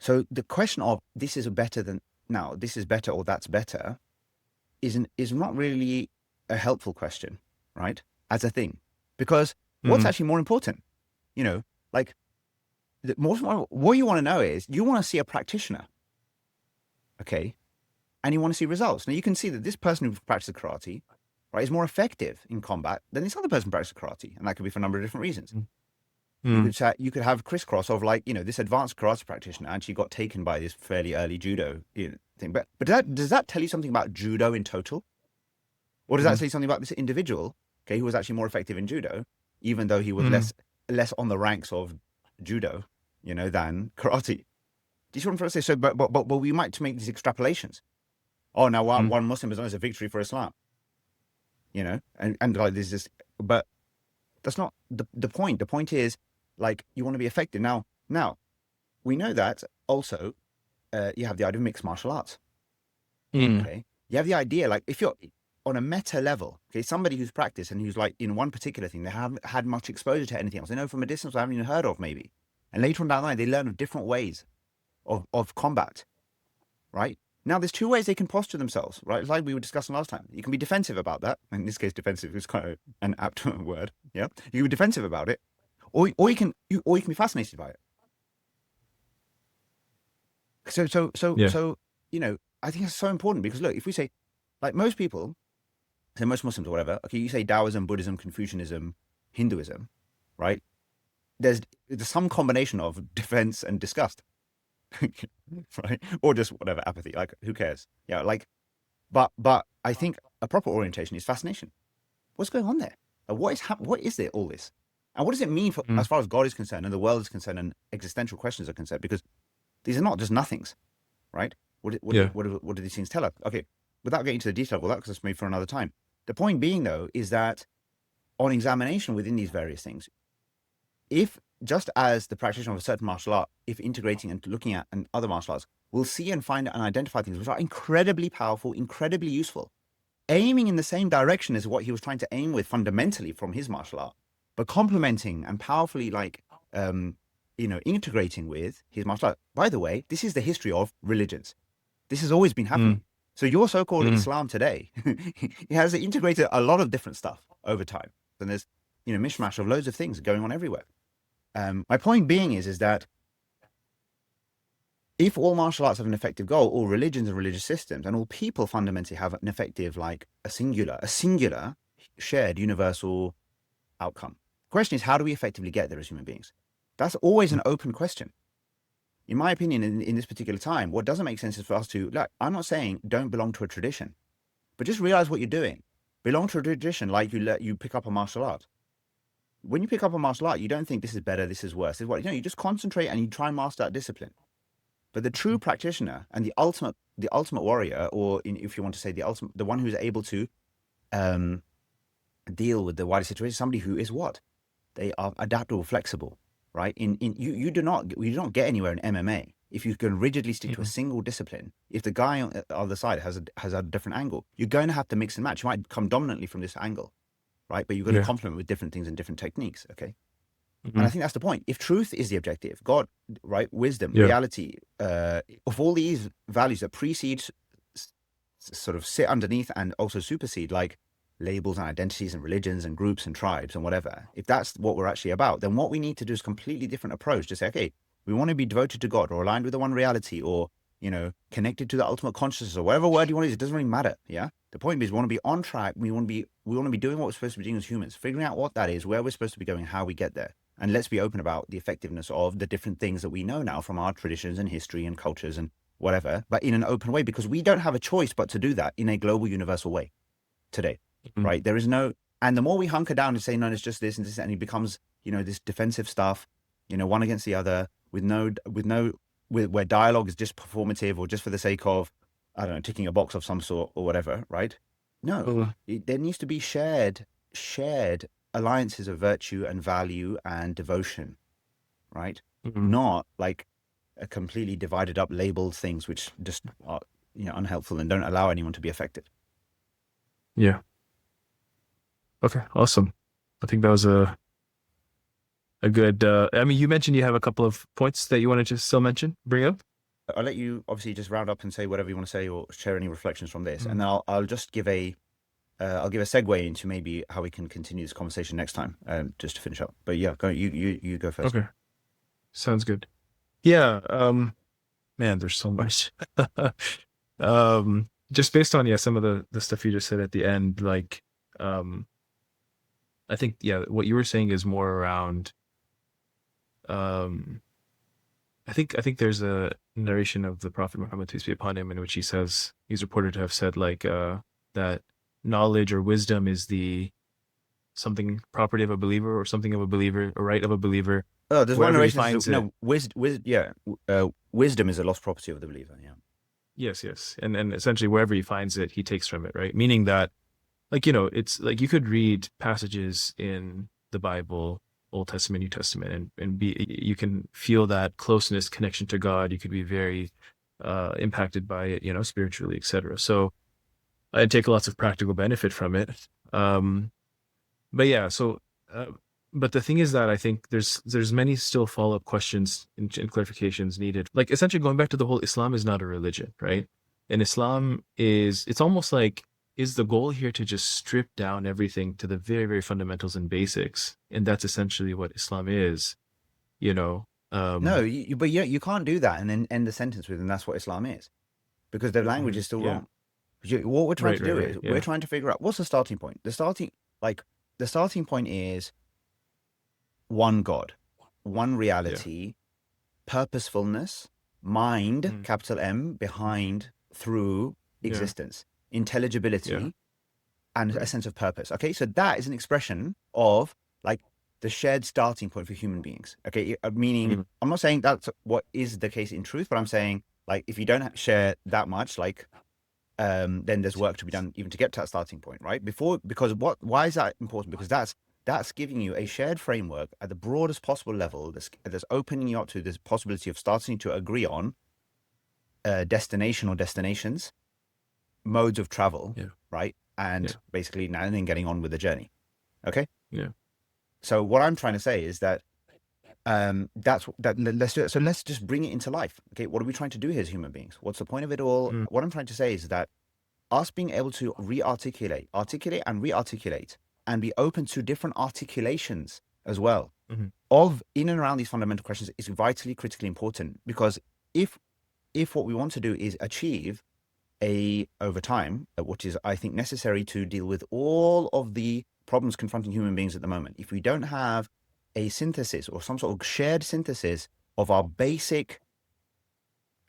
So the question of this is better or that's better is not really a helpful question, right? As a thing, because what's mm, actually more important, you know, like what you want to know is you want to see a practitioner, okay, and you want to see results. Now you can see that this person who practices karate, right, is more effective in combat than this other person who practices karate, and that could be for a number of different reasons. mm, mm, You could have crisscross of like this advanced karate practitioner actually got taken by this fairly early judo thing. But does that tell you something about judo in total, or does that mm, say something about this individual, okay, who was actually more effective in judo, even though he was mm, less on the ranks of judo, than karate? Do you see what I'm trying to say? So, but we might make these extrapolations. Oh, now mm, one Muslim is known as a victory for Islam, and like there's this, but that's not the point. The point is like you want to be effective. Now we know that also you have the idea of mixed martial arts. mm, Okay, you have the idea like if you're on a meta level, okay, somebody who's practiced and who's like in one particular thing, they haven't had much exposure to anything else. They know from a distance I haven't even heard of maybe, and later on down the line they learn of different ways of combat. Right now, there's two ways they can posture themselves. Right, like we were discussing last time. You can be defensive about that. In this case, defensive is quite an apt word. Yeah, you can be defensive about it, or you can be fascinated by it. yeah. So I think it's so important because look, if we say like most people, say most Muslims or whatever, okay, you say Taoism, Buddhism, Confucianism, Hinduism, right? There's some combination of defense and disgust, right? Or just whatever apathy. Like who cares? Yeah, like but I think a proper orientation is fascination. What's going on there? What is it all this? And what does it mean for Mm, as far as God is concerned and the world is concerned and existential questions are concerned? Because these are not just nothings, right? yeah. What do these things tell us? Okay, without getting into the detail of all that, because that's maybe for another time. The point being, though, is that on examination within these various things, if just as the practitioner of a certain martial art, if integrating and looking at and other martial arts, will see and find and identify things which are incredibly powerful, incredibly useful, aiming in the same direction as what he was trying to aim with fundamentally from his martial art, but complementing and powerfully like integrating with his martial art. By the way, this is the history of religions. This has always been Mm, happening. So your so-called mm, Islam today, it has integrated a lot of different stuff over time. And there's mishmash of loads of things going on everywhere. My point being is that if all martial arts have an effective goal, all religions and religious systems, and all people fundamentally have an effective, like a singular shared universal outcome. The question is, how do we effectively get there as human beings? That's always mm, an open question. in my opinion, in this particular time, what doesn't make sense is for us to, like, I'm not saying don't belong to a tradition, but just realize what you're doing. Belong to a tradition, like you pick up a martial art. When you pick up a martial art, you don't think this is better, this is worse. This is what, you just concentrate and you try and master that discipline. But the true practitioner and the ultimate warrior, or if you want to say the one who's able to deal with the wider situation, somebody who is what? They are adaptable, flexible, right? You do not get anywhere in MMA if you can rigidly stick to a single discipline. If the guy on the other side has a different angle, you're going to have to mix and match. You might come dominantly from this angle, right? But you're going to complement with different things and different techniques, okay? And I think that's the point. If truth is the objective, God, right, wisdom, reality, of all these values that precede, sort of sit underneath and also supersede, like labels and identities and religions and groups and tribes and whatever, if that's what we're actually about, then what we need to do is a completely different approach to say, okay, we want to be devoted to God or aligned with the one reality or, connected to the ultimate consciousness or whatever word you want to use. It doesn't really matter. Yeah. The point is we want to be on track. We want to be doing what we're supposed to be doing as humans, figuring out what that is, where we're supposed to be going, how we get there. And let's be open about the effectiveness of the different things that we know now from our traditions and history and cultures and whatever, but in an open way, because we don't have a choice but to do that in a global, universal way today, right? There is no, and the more we hunker down and say, no, it's just this and this, and it becomes, this defensive stuff, one against the other where dialogue is just performative or just for the sake of, I don't know, ticking a box of some sort or whatever, right? No, there needs to be shared alliances of virtue and value and devotion, right? Not like a completely divided up labeled things which just are unhelpful and don't allow anyone to be affected. Yeah. Okay, awesome. I think that was a good you mentioned you have a couple of points that you wanted to still bring up. I'll let you obviously just round up and say whatever you want to say or share any reflections from this, and then I'll just give a segue into maybe how we can continue this conversation next time, just to finish up. But yeah, you go first. Okay, sounds good. Yeah, man, there's so much. Just based on some of the stuff you just said at the end, like, I think what you were saying is more around. I think there's a narration of the Prophet Muhammad, peace be upon him, in which he says he's reported to have said like that knowledge or wisdom is the something property of a believer or something of a believer, a right of a believer. Oh, there's one narration that says, wisdom is a lost property of the believer. Yeah. Yes. And essentially wherever he finds it, he takes from it, right? Meaning that, like, it's like you could read passages in the Bible, Old Testament, New Testament, and you can feel that closeness, connection to God. You could be very impacted by it, spiritually, etc. So I take lots of practical benefit from it. But the thing is that I think there's many still follow-up questions and clarifications needed. Like, essentially going back to the whole Islam is not a religion, right? And Islam it's almost like, is the goal here to just strip down everything to the very, very fundamentals and basics? And that's essentially what Islam is, No, but you can't do that and then end the sentence with, and that's what Islam is, because the language is still wrong. What we're trying to do is we're trying to figure out what's the starting point. The starting point is one God, one reality, purposefulness, mind, capital M, behind, through, existence, intelligibility, and a sense of purpose. Okay, so that is an expression of like the shared starting point for human beings. Okay, meaning I'm not saying that's what is the case in truth, but I'm saying, like, if you don't share that much, like, then there's work to be done even to get to that starting point, right? Why is that important? Because that's giving you a shared framework at the broadest possible level that's opening you up to this possibility of starting to agree on destination or destinations, modes of travel, right? And basically now and then getting on with the journey. Okay? Yeah. So what I'm trying to say is that let's do it. So let's just bring it into life. Okay, what are we trying to do here as human beings? What's the point of it all? What I'm trying to say is that us being able to articulate and re-articulate and be open to different articulations as well of in and around these fundamental questions is vitally, critically important, because if what we want to do is achieve over time, which is, I think, necessary to deal with all of the problems confronting human beings at the moment, if we don't have a synthesis or some sort of shared synthesis of our basic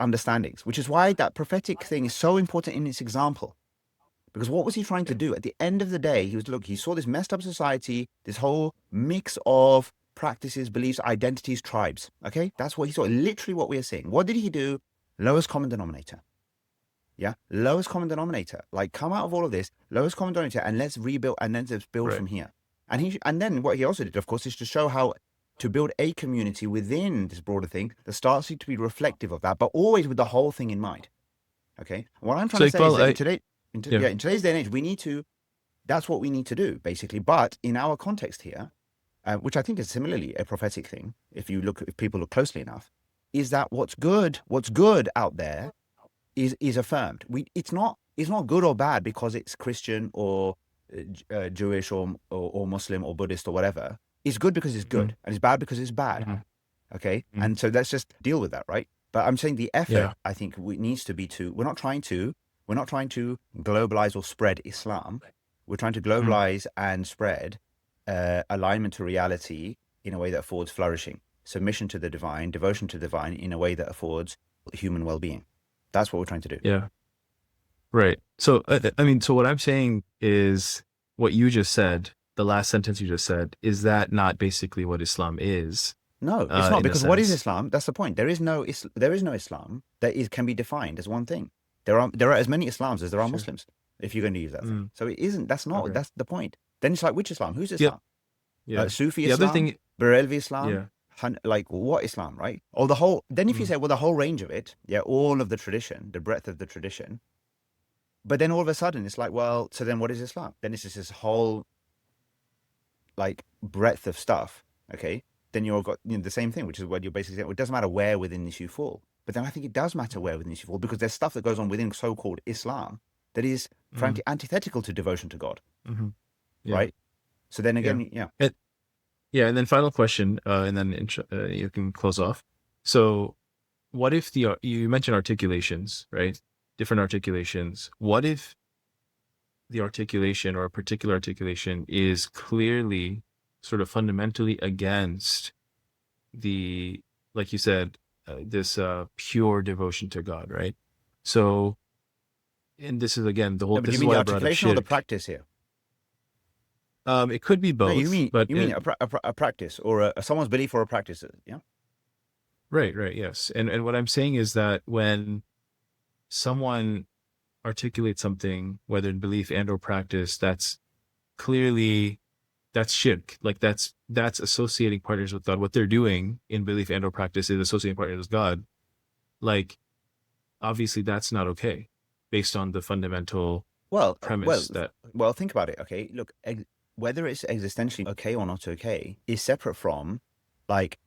understandings, which is why that prophetic thing is so important in its example. Because what was he trying to do? At the end of the day, he saw this messed up society, this whole mix of practices, beliefs, identities, tribes. Okay, that's what he saw. Literally what we are seeing. What did he do? Lowest common denominator. Yeah, lowest common denominator. Like, come out of all of this, lowest common denominator, and let's rebuild, and then let's build Right. from here. And then what he also did, of course, is to show how to build a community within this broader thing that starts to be reflective of that, but always with the whole thing in mind. Okay, what I'm trying So to say is Iqbal, that yeah, in today's day and age, we need to. That's what we need to do, basically. But in our context here, which I think is similarly a prophetic thing, if people look closely enough, is that what's good out there is affirmed. It's not good or bad because it's Christian or Jewish or Muslim or Buddhist or whatever. It's good because it's good, and it's bad because it's bad. Mhm. Okay, Mhm. and so let's just deal with that, right? But I'm saying the effort, Yeah. I think, needs to be we're not trying to globalize or spread Islam. We're trying to Mhm. globalize and spread alignment to reality in a way that affords flourishing, submission to the divine, devotion to the divine in a way that affords human well-being. That's what we're trying to do. Yeah. Right. So, I mean, so what I'm saying is what you just said, the last sentence you just said, is that not basically what Islam is, No, it's not, in a because what is sense? Islam? That's the point. There is no Islam that can be defined as one thing. There are as many Islams as there are Sure. Muslims, if you're going to use that thing. Mm. So it isn't. Okay. That's the point. Then it's like, which Islam? Who's Yep. Islam? Yeah. Sufi The other Islam, thing, Barelvi Islam, yeah. like what Islam, right? Or the whole. Then if you Mm. say, well, the whole range of it, yeah, all of the tradition, the breadth of the tradition. But then all of a sudden, it's like, well, so then what is Islam? Then it's just this whole like breadth of stuff. Okay, then you've got the same thing, which is what you're basically saying. Well, it doesn't matter where within this you fall. But then I think it does matter where within this you fall, because there's stuff that goes on within so-called Islam that is Mm. frankly antithetical to devotion to God, Mm-hmm. Yeah. right? So then Yeah. again, yeah. Yeah. And then final question, and then you can close off. So, what if you mentioned articulations, right? Different articulations. What if the articulation or a particular articulation is clearly sort of fundamentally against the, like you said, this pure devotion to God, right? So, and this is again No, but do this you is mean why the I brought up articulation or the shirk. practice here? It could be No, both, but you mean a practice or someone's belief or a practice? Yeah. right, right, yes. And what I'm saying is that when someone articulates something, whether in belief and or practice, that's clearly that's shirk. Like that's associating partners with God. What they're doing in belief and or practice is associating partners with God. Like obviously that's not okay, based on the fundamental Well, premise that. think about it. Okay, look, whether it's existentially okay or not okay is separate from, like,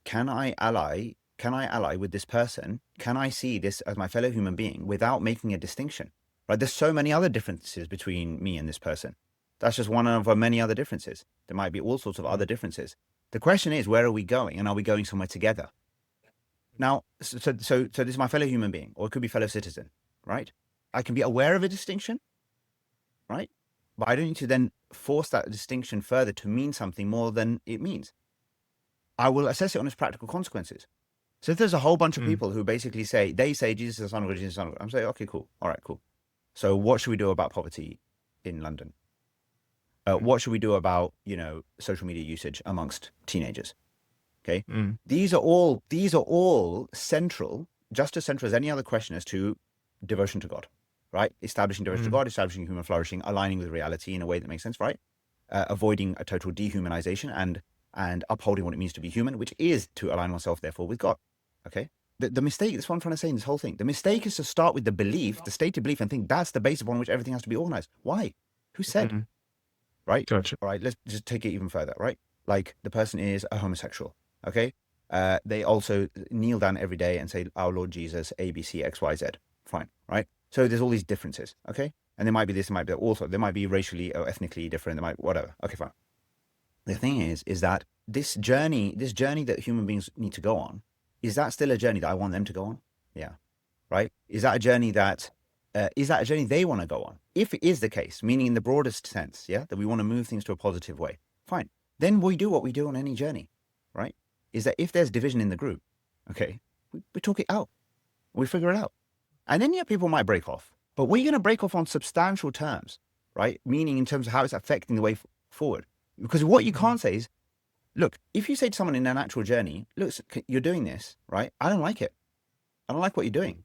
can I ally? Can I ally with this person? Can I see this as my fellow human being without making a distinction? Right? There's so many other differences between me and this person. That's just one of many other differences. There might be all sorts of Mm, other differences. The question is, where are we going, and are we going somewhere together? Now, so this is my fellow human being, or it could be fellow citizen, right? I can be aware of a distinction, right? But I don't need to then force that distinction further to mean something more than it means. I will assess it on its practical consequences. So if there's a whole bunch of mm, people who basically say Jesus is the Son of God, Jesus is the Son of God, I'm saying, okay, cool, all right, cool. So what should we do about poverty in London? mm, What should we do about social media usage amongst teenagers? Okay, mm, these are all central, just as central as any other question as to devotion to God, right? Establishing devotion to mm, God, establishing human flourishing, aligning with reality in a way that makes sense, right? Avoiding a total dehumanization and upholding what it means to be human, which is to align oneself, therefore, with God. Okay. The mistake, that's what I'm trying to say in this whole thing. The mistake is to start with the belief, the stated belief, and think that's the basis upon which everything has to be organized. Why? Who said? mm. Right? Gotcha. All right, let's just take it even further, right? Like the person is a homosexual, okay? They also kneel down every day and say, our Lord Jesus, A, B, C, X, Y, Z. Fine, right? So there's all these differences, okay? And there might be this, there might be that. Also, there might be racially or ethnically different, there might, whatever. Okay, fine. The thing is that this journey that human beings need to go on, is that still a journey that I want them to go on? Yeah, right? Is that a journey they want to go on? If it is the case, meaning in the broadest sense, yeah, that we want to move things to a positive way, fine. Then we do what we do on any journey, right? Is that if there's division in the group, okay, we talk it out, We figure it out. And then, yeah, people might break off. But we're going to break off on substantial terms, right? Meaning in terms of how it's affecting the way forward. Because what you can't say is, look, if you say to someone in their natural journey, look, you're doing this, right? I don't like it. I don't like what you're doing.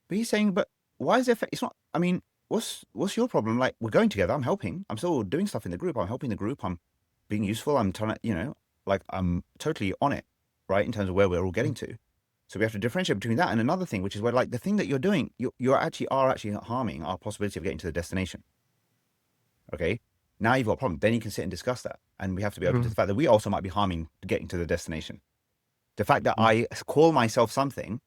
But he's saying, but why is it? It's not, I mean, what's your problem? Like, we're going together. I'm helping. I'm still doing stuff in the group. I'm helping the group. I'm being useful. I'm trying to, like, I'm totally on it, right? In terms of where we're all getting to. So we have to differentiate between that and another thing, which is where, like, the thing that you're doing, you're actually harming our possibility of getting to the destination. Okay. Now you've got a problem. Then you can sit and discuss that. And we have to be open to the fact that we also might be harming getting to the destination. The fact that I call myself something,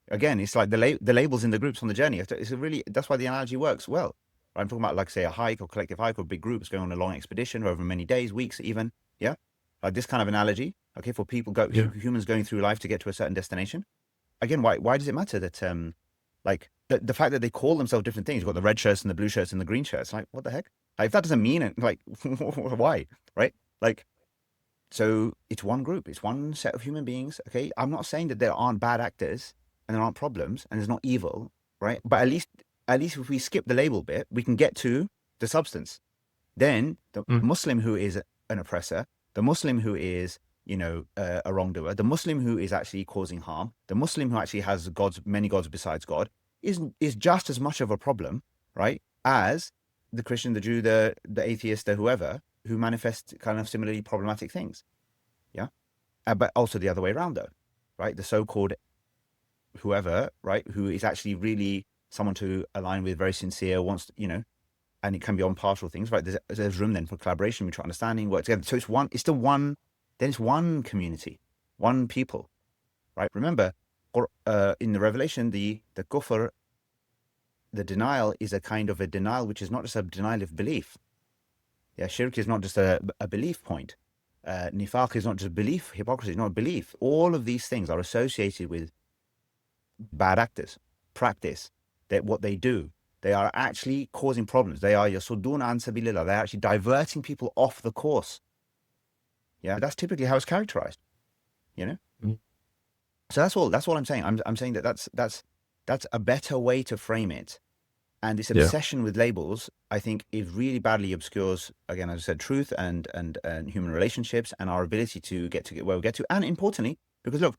again, it's like the labels in the groups on the journey. That's why the analogy works well. I'm talking about, like, say, a hike or collective hike or big groups going on a long expedition over many days, weeks, even. Yeah. Like this kind of analogy. Okay. For people, humans going through life to get to a certain destination. Again, why does it matter that, like, the fact that they call themselves different things? You've got the red shirts and the blue shirts and the green shirts. Like, what the heck? Like, if that doesn't mean it, like, why? Right? Like, so it's one group. It's one set of human beings. Okay. I'm not saying that there aren't bad actors and there aren't problems and there's not evil, right? But at least if we skip the label bit, we can get to the substance. Then the Muslim who is an oppressor, the Muslim who is, a wrongdoer, the Muslim who is actually causing harm, the Muslim who actually has many gods besides God, is just as much of a problem, right, as the Christian, the Jew, the atheist, the whoever who manifest kind of similarly problematic things. Yeah. But also the other way around, though, right? The so-called whoever, right, who is actually really someone to align with, very sincere, wants to, and it can be on partial things, right? There's room then for collaboration, mutual understanding, work together. So it's one community, one people, right? Remember, in the Revelation, the kufr, the denial is a kind of a denial which is not just a denial of belief. Yeah, shirk is not just a belief point. Nifaq is not just belief. Hypocrisy is not belief. All of these things are associated with bad actors, practice, that what they do. They are actually causing problems. They are yasudduna an sabilillah. They're actually diverting people off the course. Yeah, that's typically how it's characterized. So that's all I'm saying. I'm saying that that's a better way to frame it. And this obsession with labels, I think, it really badly obscures, again, as I said, truth and human relationships and our ability to get where we get to. And importantly, because look,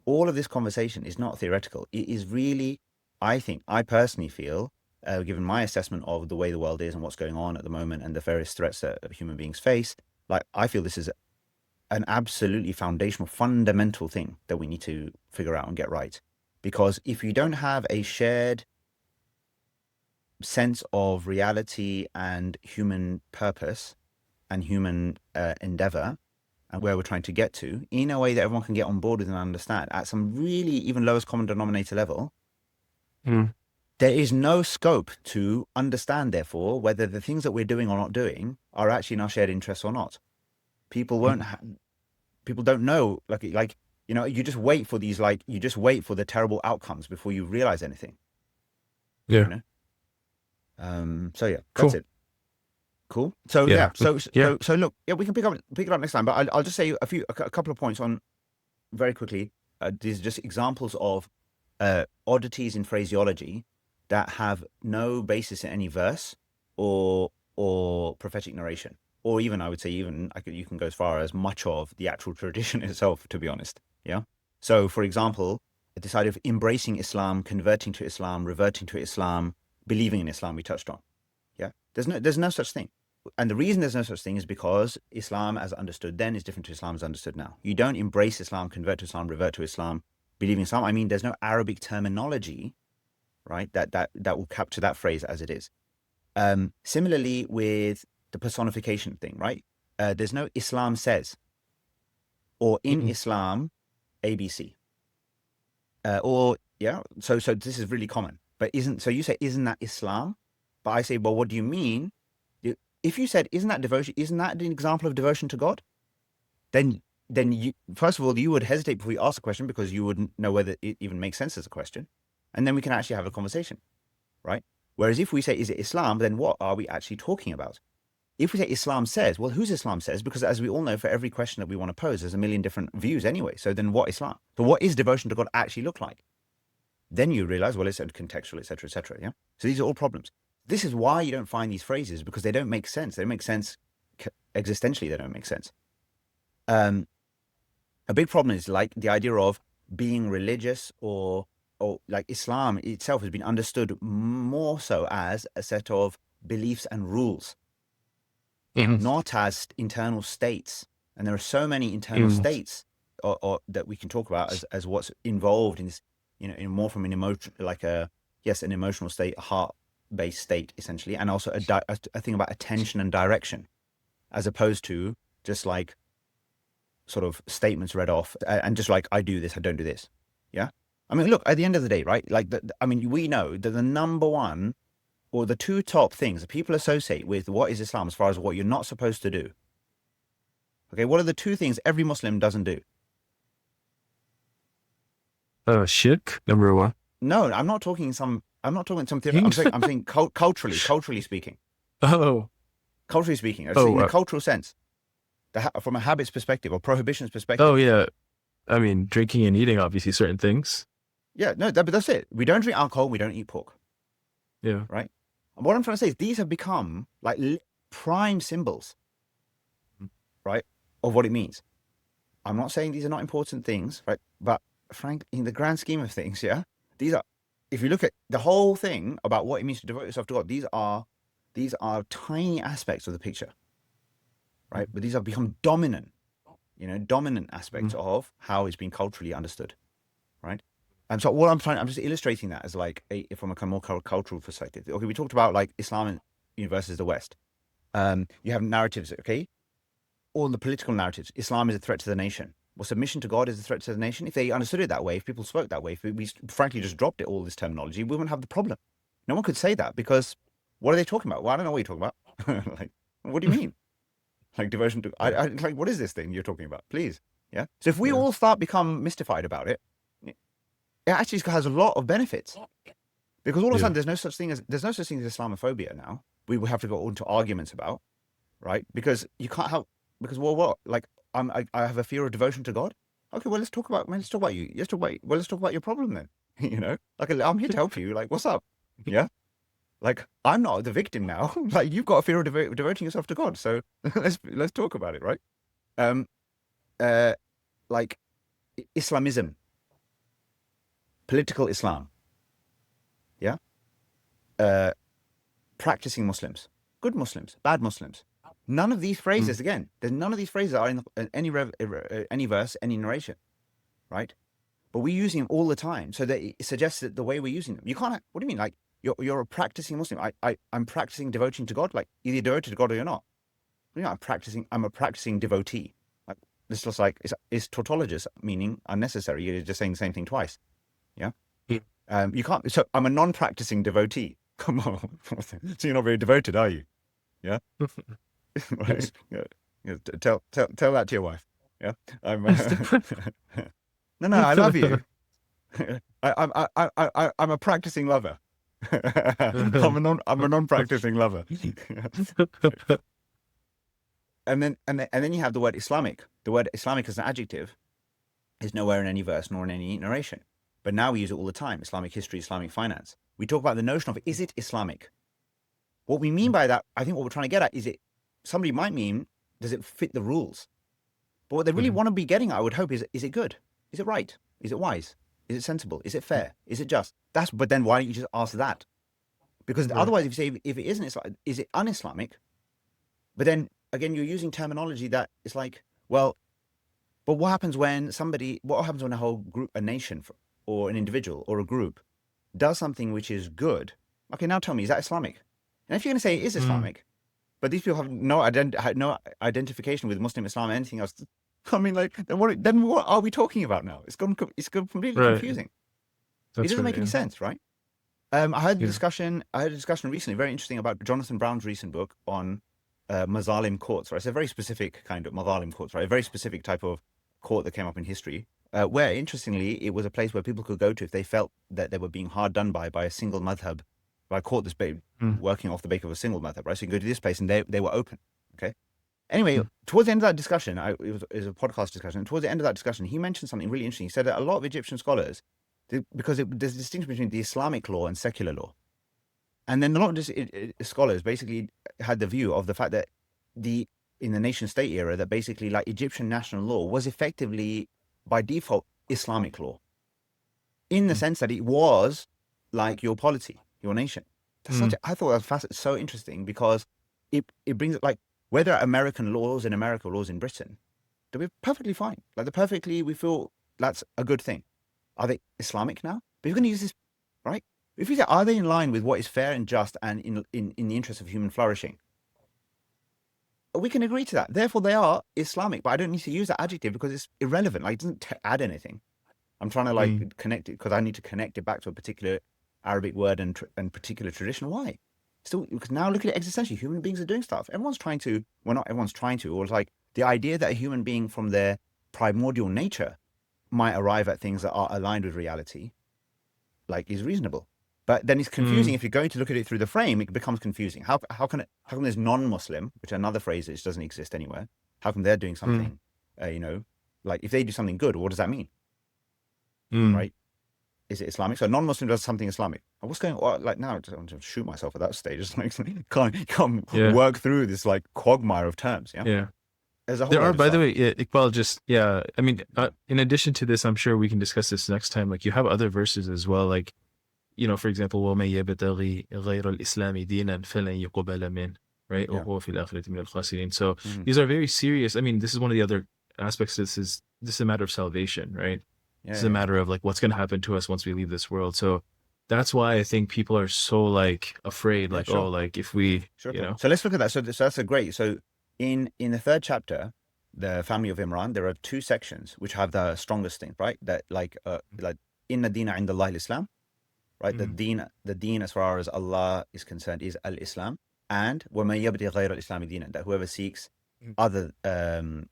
all of this conversation is not theoretical. It is really, I personally feel, given my assessment of the way the world is and what's going on at the moment and the various threats that human beings face, like, I feel this is an absolutely foundational, fundamental thing that we need to figure out and get right. Because if you don't have a shared sense of reality and human purpose and human endeavor and where we're trying to get to in a way that everyone can get on board with and understand at some really even lowest common denominator level, there is no scope to understand, therefore, whether the things that we're doing or not doing are actually in our shared interests or not. People don't know, like you just wait for these, you just wait for the terrible outcomes before you realize anything. Yeah. So yeah, Cool. that's it. Cool. So so look, we can pick it up next time. But I'll just say a couple of points on very quickly. These are just examples of oddities in phraseology that have no basis in any verse or prophetic narration, or even, I would say, you can go as far as much of the actual tradition itself, to be honest. Yeah. So, for example, this idea of embracing Islam, converting to Islam, reverting to Islam, believing in Islam, we touched on. Yeah. There's no such thing. And the reason there's no such thing is because Islam as understood then is different to Islam as understood now. You don't embrace Islam, convert to Islam, revert to Islam, believe in Islam. I mean, there's no Arabic terminology, right, that will capture that phrase as it is. Similarly with the personification thing, right? There's no Islam says or in Islam ABC. So this is really common. But so you say, isn't that Islam? But I say, well, what do you mean? If you said, isn't that devotion? Isn't that an example of devotion to God? Then you, first of all, you would hesitate before you ask a question because you wouldn't know whether it even makes sense as a question. And then we can actually have a conversation, right? Whereas if we say, is it Islam? Then what are we actually talking about? If we say Islam says, well, who's Islam says? Because as we all know, for every question that we want to pose, there's a million different views anyway. So then what Islam? So what is devotion to God actually look like? then you realize, well, it's contextual, etc., etc. Yeah. So these are all problems. This is why you don't find these phrases, because they don't make sense. They don't make sense existentially. They don't make sense. A big problem is like the idea of being religious, or like Islam itself has been understood more so as a set of beliefs and rules, not as internal states. And there are so many internal states or that we can talk about as what's involved in this, in more from an emotion, like an emotional state, a heart-based state, essentially, and also a thing about attention and direction, as opposed to just like sort of statements read off and just like, I do this, I don't do this. Yeah. I mean, look, at the end of the day, right? Like, we know that the number one or the two top things that people associate with what is Islam as far as what you're not supposed to do. Okay. What are the two things every Muslim doesn't do? Shirk, number one. No, I'm not talking some theory. I'm saying culturally speaking. Oh. Culturally speaking, in a cultural sense, from a habits perspective or prohibitions perspective. Oh yeah, I mean, drinking and eating, obviously, certain things. Yeah, no, but that's it. We don't drink alcohol. We don't eat pork. Yeah. Right. And what I'm trying to say is these have become like prime symbols, right, of what it means. I'm not saying these are not important things, right? But Frank, in the grand scheme of things, yeah, these are. If you look at the whole thing about what it means to devote yourself to God, these are tiny aspects of the picture, right? But these have become dominant aspects of how it's been culturally understood, right? And so what I'm just illustrating that as like from a more cultural perspective. Okay, we talked about like Islam versus the West. You have narratives, okay? All the political narratives. Islam is a threat to the nation. Well, submission to God is a threat to the nation. If they understood it that way, if people spoke that way, if we frankly just dropped it, all this terminology, we wouldn't have the problem. No one could say that, because what are they talking about? Well, I don't know what you're talking about. Like, what do you mean? Like devotion to, like, what is this thing you're talking about? Please. Yeah. So if we all start become mystified about it, it actually has a lot of benefits, because all of a sudden there's no such thing as Islamophobia now. We will have to go into arguments about, right? Because you can't help, because what? Like, I have a fear of devotion to God. Okay, well, let's talk about you. Let's talk about your problem then. Like, I'm here to help you. Like, what's up? Yeah. Like, I'm not the victim now. Like, you've got a fear of devoting yourself to God. So let's talk about it, right? Like Islamism, political Islam. Yeah. Practicing Muslims, good Muslims, bad Muslims. None of these phrases, again, none of these phrases are in any verse, any narration, right? But we're using them all the time. So that it suggests that the way we're using them, you can't, what do you mean? Like, you're a practicing Muslim. I'm practicing devotion to God. Like, either you're devoted to God or you're not. I'm a practicing devotee. Like, this looks like, it's tautologous, meaning unnecessary. You're just saying the same thing twice. Yeah. You can't, so I'm a non-practicing devotee. Come on. So you're not very devoted, are you? Yeah. Right. Yeah. Tell that to your wife. Yeah. I'm no, I love you. I'm a practicing lover. I'm a non-practicing lover. And then you have the word Islamic. The word Islamic as an adjective is nowhere in any verse nor in any narration. But now we use it all the time. Islamic history, Islamic finance. We talk about the notion of, is it Islamic? What we mean by that, I think what we're trying to get at is somebody might mean, does it fit the rules? But what they really want to be getting at, I would hope, is it good? Is it right? Is it wise? Is it sensible? Is it fair? Is it just? But then why don't you just ask that? Because otherwise, if you say, if it isn't Islam, is it un-Islamic? But then again, you're using terminology that is like, well, but what happens when a whole group, a nation, or an individual or a group does something which is good? Okay, now tell me, is that Islamic? And if you're going to say it is Islamic, but these people have no identification with Muslim Islam or anything else, I mean, like, then what are we talking about now? It's completely confusing. It doesn't make any sense, right? I had a discussion recently, very interesting, about Jonathan Brown's recent book on Mazalim courts, right? It's a very specific kind of Mazalim courts, right? A very specific type of court that came up in history, where, interestingly, it was a place where people could go to if they felt that they were being hard done by a single madhab, by a court that's working off the back of a single madhab, right? So you can go to this place and they were open, okay? Anyway, towards the end of that discussion, it was a podcast discussion, and towards the end of that discussion, he mentioned something really interesting. He said that a lot of Egyptian scholars, because there's a distinction between the Islamic law and secular law. And then a lot of scholars basically had the view of the fact that in the nation state era, that basically like Egyptian national law was effectively by default Islamic law, in the sense that it was like your polity, your nation. That's I thought that was so interesting, because it brings it like, whether American laws in America, laws in Britain, they're perfectly fine. Like we feel that's a good thing. Are they Islamic now? But you're going to use this, right? If you say, are they in line with what is fair and just and in the interest of human flourishing? We can agree to that. Therefore, they are Islamic, but I don't need to use that adjective because it's irrelevant. Like, it doesn't add anything. I'm trying to like connect it because I need to connect it back to a particular Arabic word and particular tradition. Why? Still, because now look at it existentially. Human beings are doing stuff. Everyone's trying to, well, not everyone's trying to, or it's like the idea that a human being from their primordial nature might arrive at things that are aligned with reality, like, is reasonable. But then it's confusing. If you're going to look at it through the frame, it becomes confusing. How come there's non-Muslim, which is another phrase which doesn't exist anywhere? How come they're doing something, like if they do something good, what does that mean? Right? Is it Islamic? So non-Muslim does something Islamic. What's going on? Like, now I want to shoot myself at that stage. It's like, can't work through this like quagmire of terms. Yeah. There's a whole There are, load of by the stuff. way, Iqbal, I mean, in addition to this, I'm sure we can discuss this next time. Like, you have other verses as well, like, for example, وَمَن يَبْتَغِي غَيْرَ الْإِسْلَامِ دِينًا فَلَن يُقْبَلَ مِنْهُ, right? وَهُوَ فِي الْآخِرَةِ مِنَ الْخَاسِرِينَ. So these are very serious. I mean, this is one of the other aspects. This is a matter of salvation, right? This is a matter of like what's going to happen to us once we leave this world. So that's why I think people are so like afraid, like, oh, like if we, So let's look at that. So that's a great. So in the third chapter, the family of Imran, there are two sections which have the strongest thing, right? That like inna dina inda Allah al-Islam, right? The deen as far as Allah is concerned is al-Islam, and وَمَن يَبْتَغِي غَيْرَ الْإِسْلَامِ دِينًا, that whoever seeks other than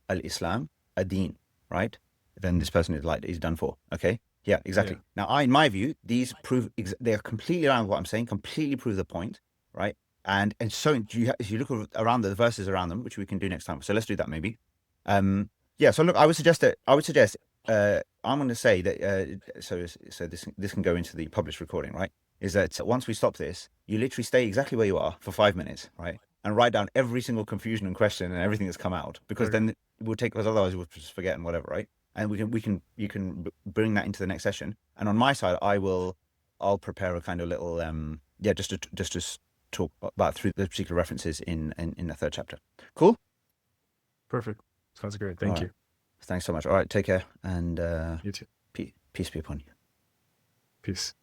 al-Islam a deen, right? Then this person is done for. Okay. Yeah, exactly. Now, in my view, these prove they're completely around what I'm saying, completely prove the point, right? And so if you look around the verses around them, which we can do next time. So let's do that maybe. So look, I would suggest I'm going to say that so this can go into the published recording, right? Is that once we stop this, you literally stay exactly where you are for 5 minutes, right? And write down every single confusion and question and everything that's come out, because then it will take, because otherwise we'll just forget and whatever, right? And you can bring that into the next session. And on my side, I'll prepare a kind of little just to talk about through the particular references in the third chapter. Cool. Perfect. Sounds great. Thank you. Thanks so much. All right, take care, and you too. Peace be upon you. Peace.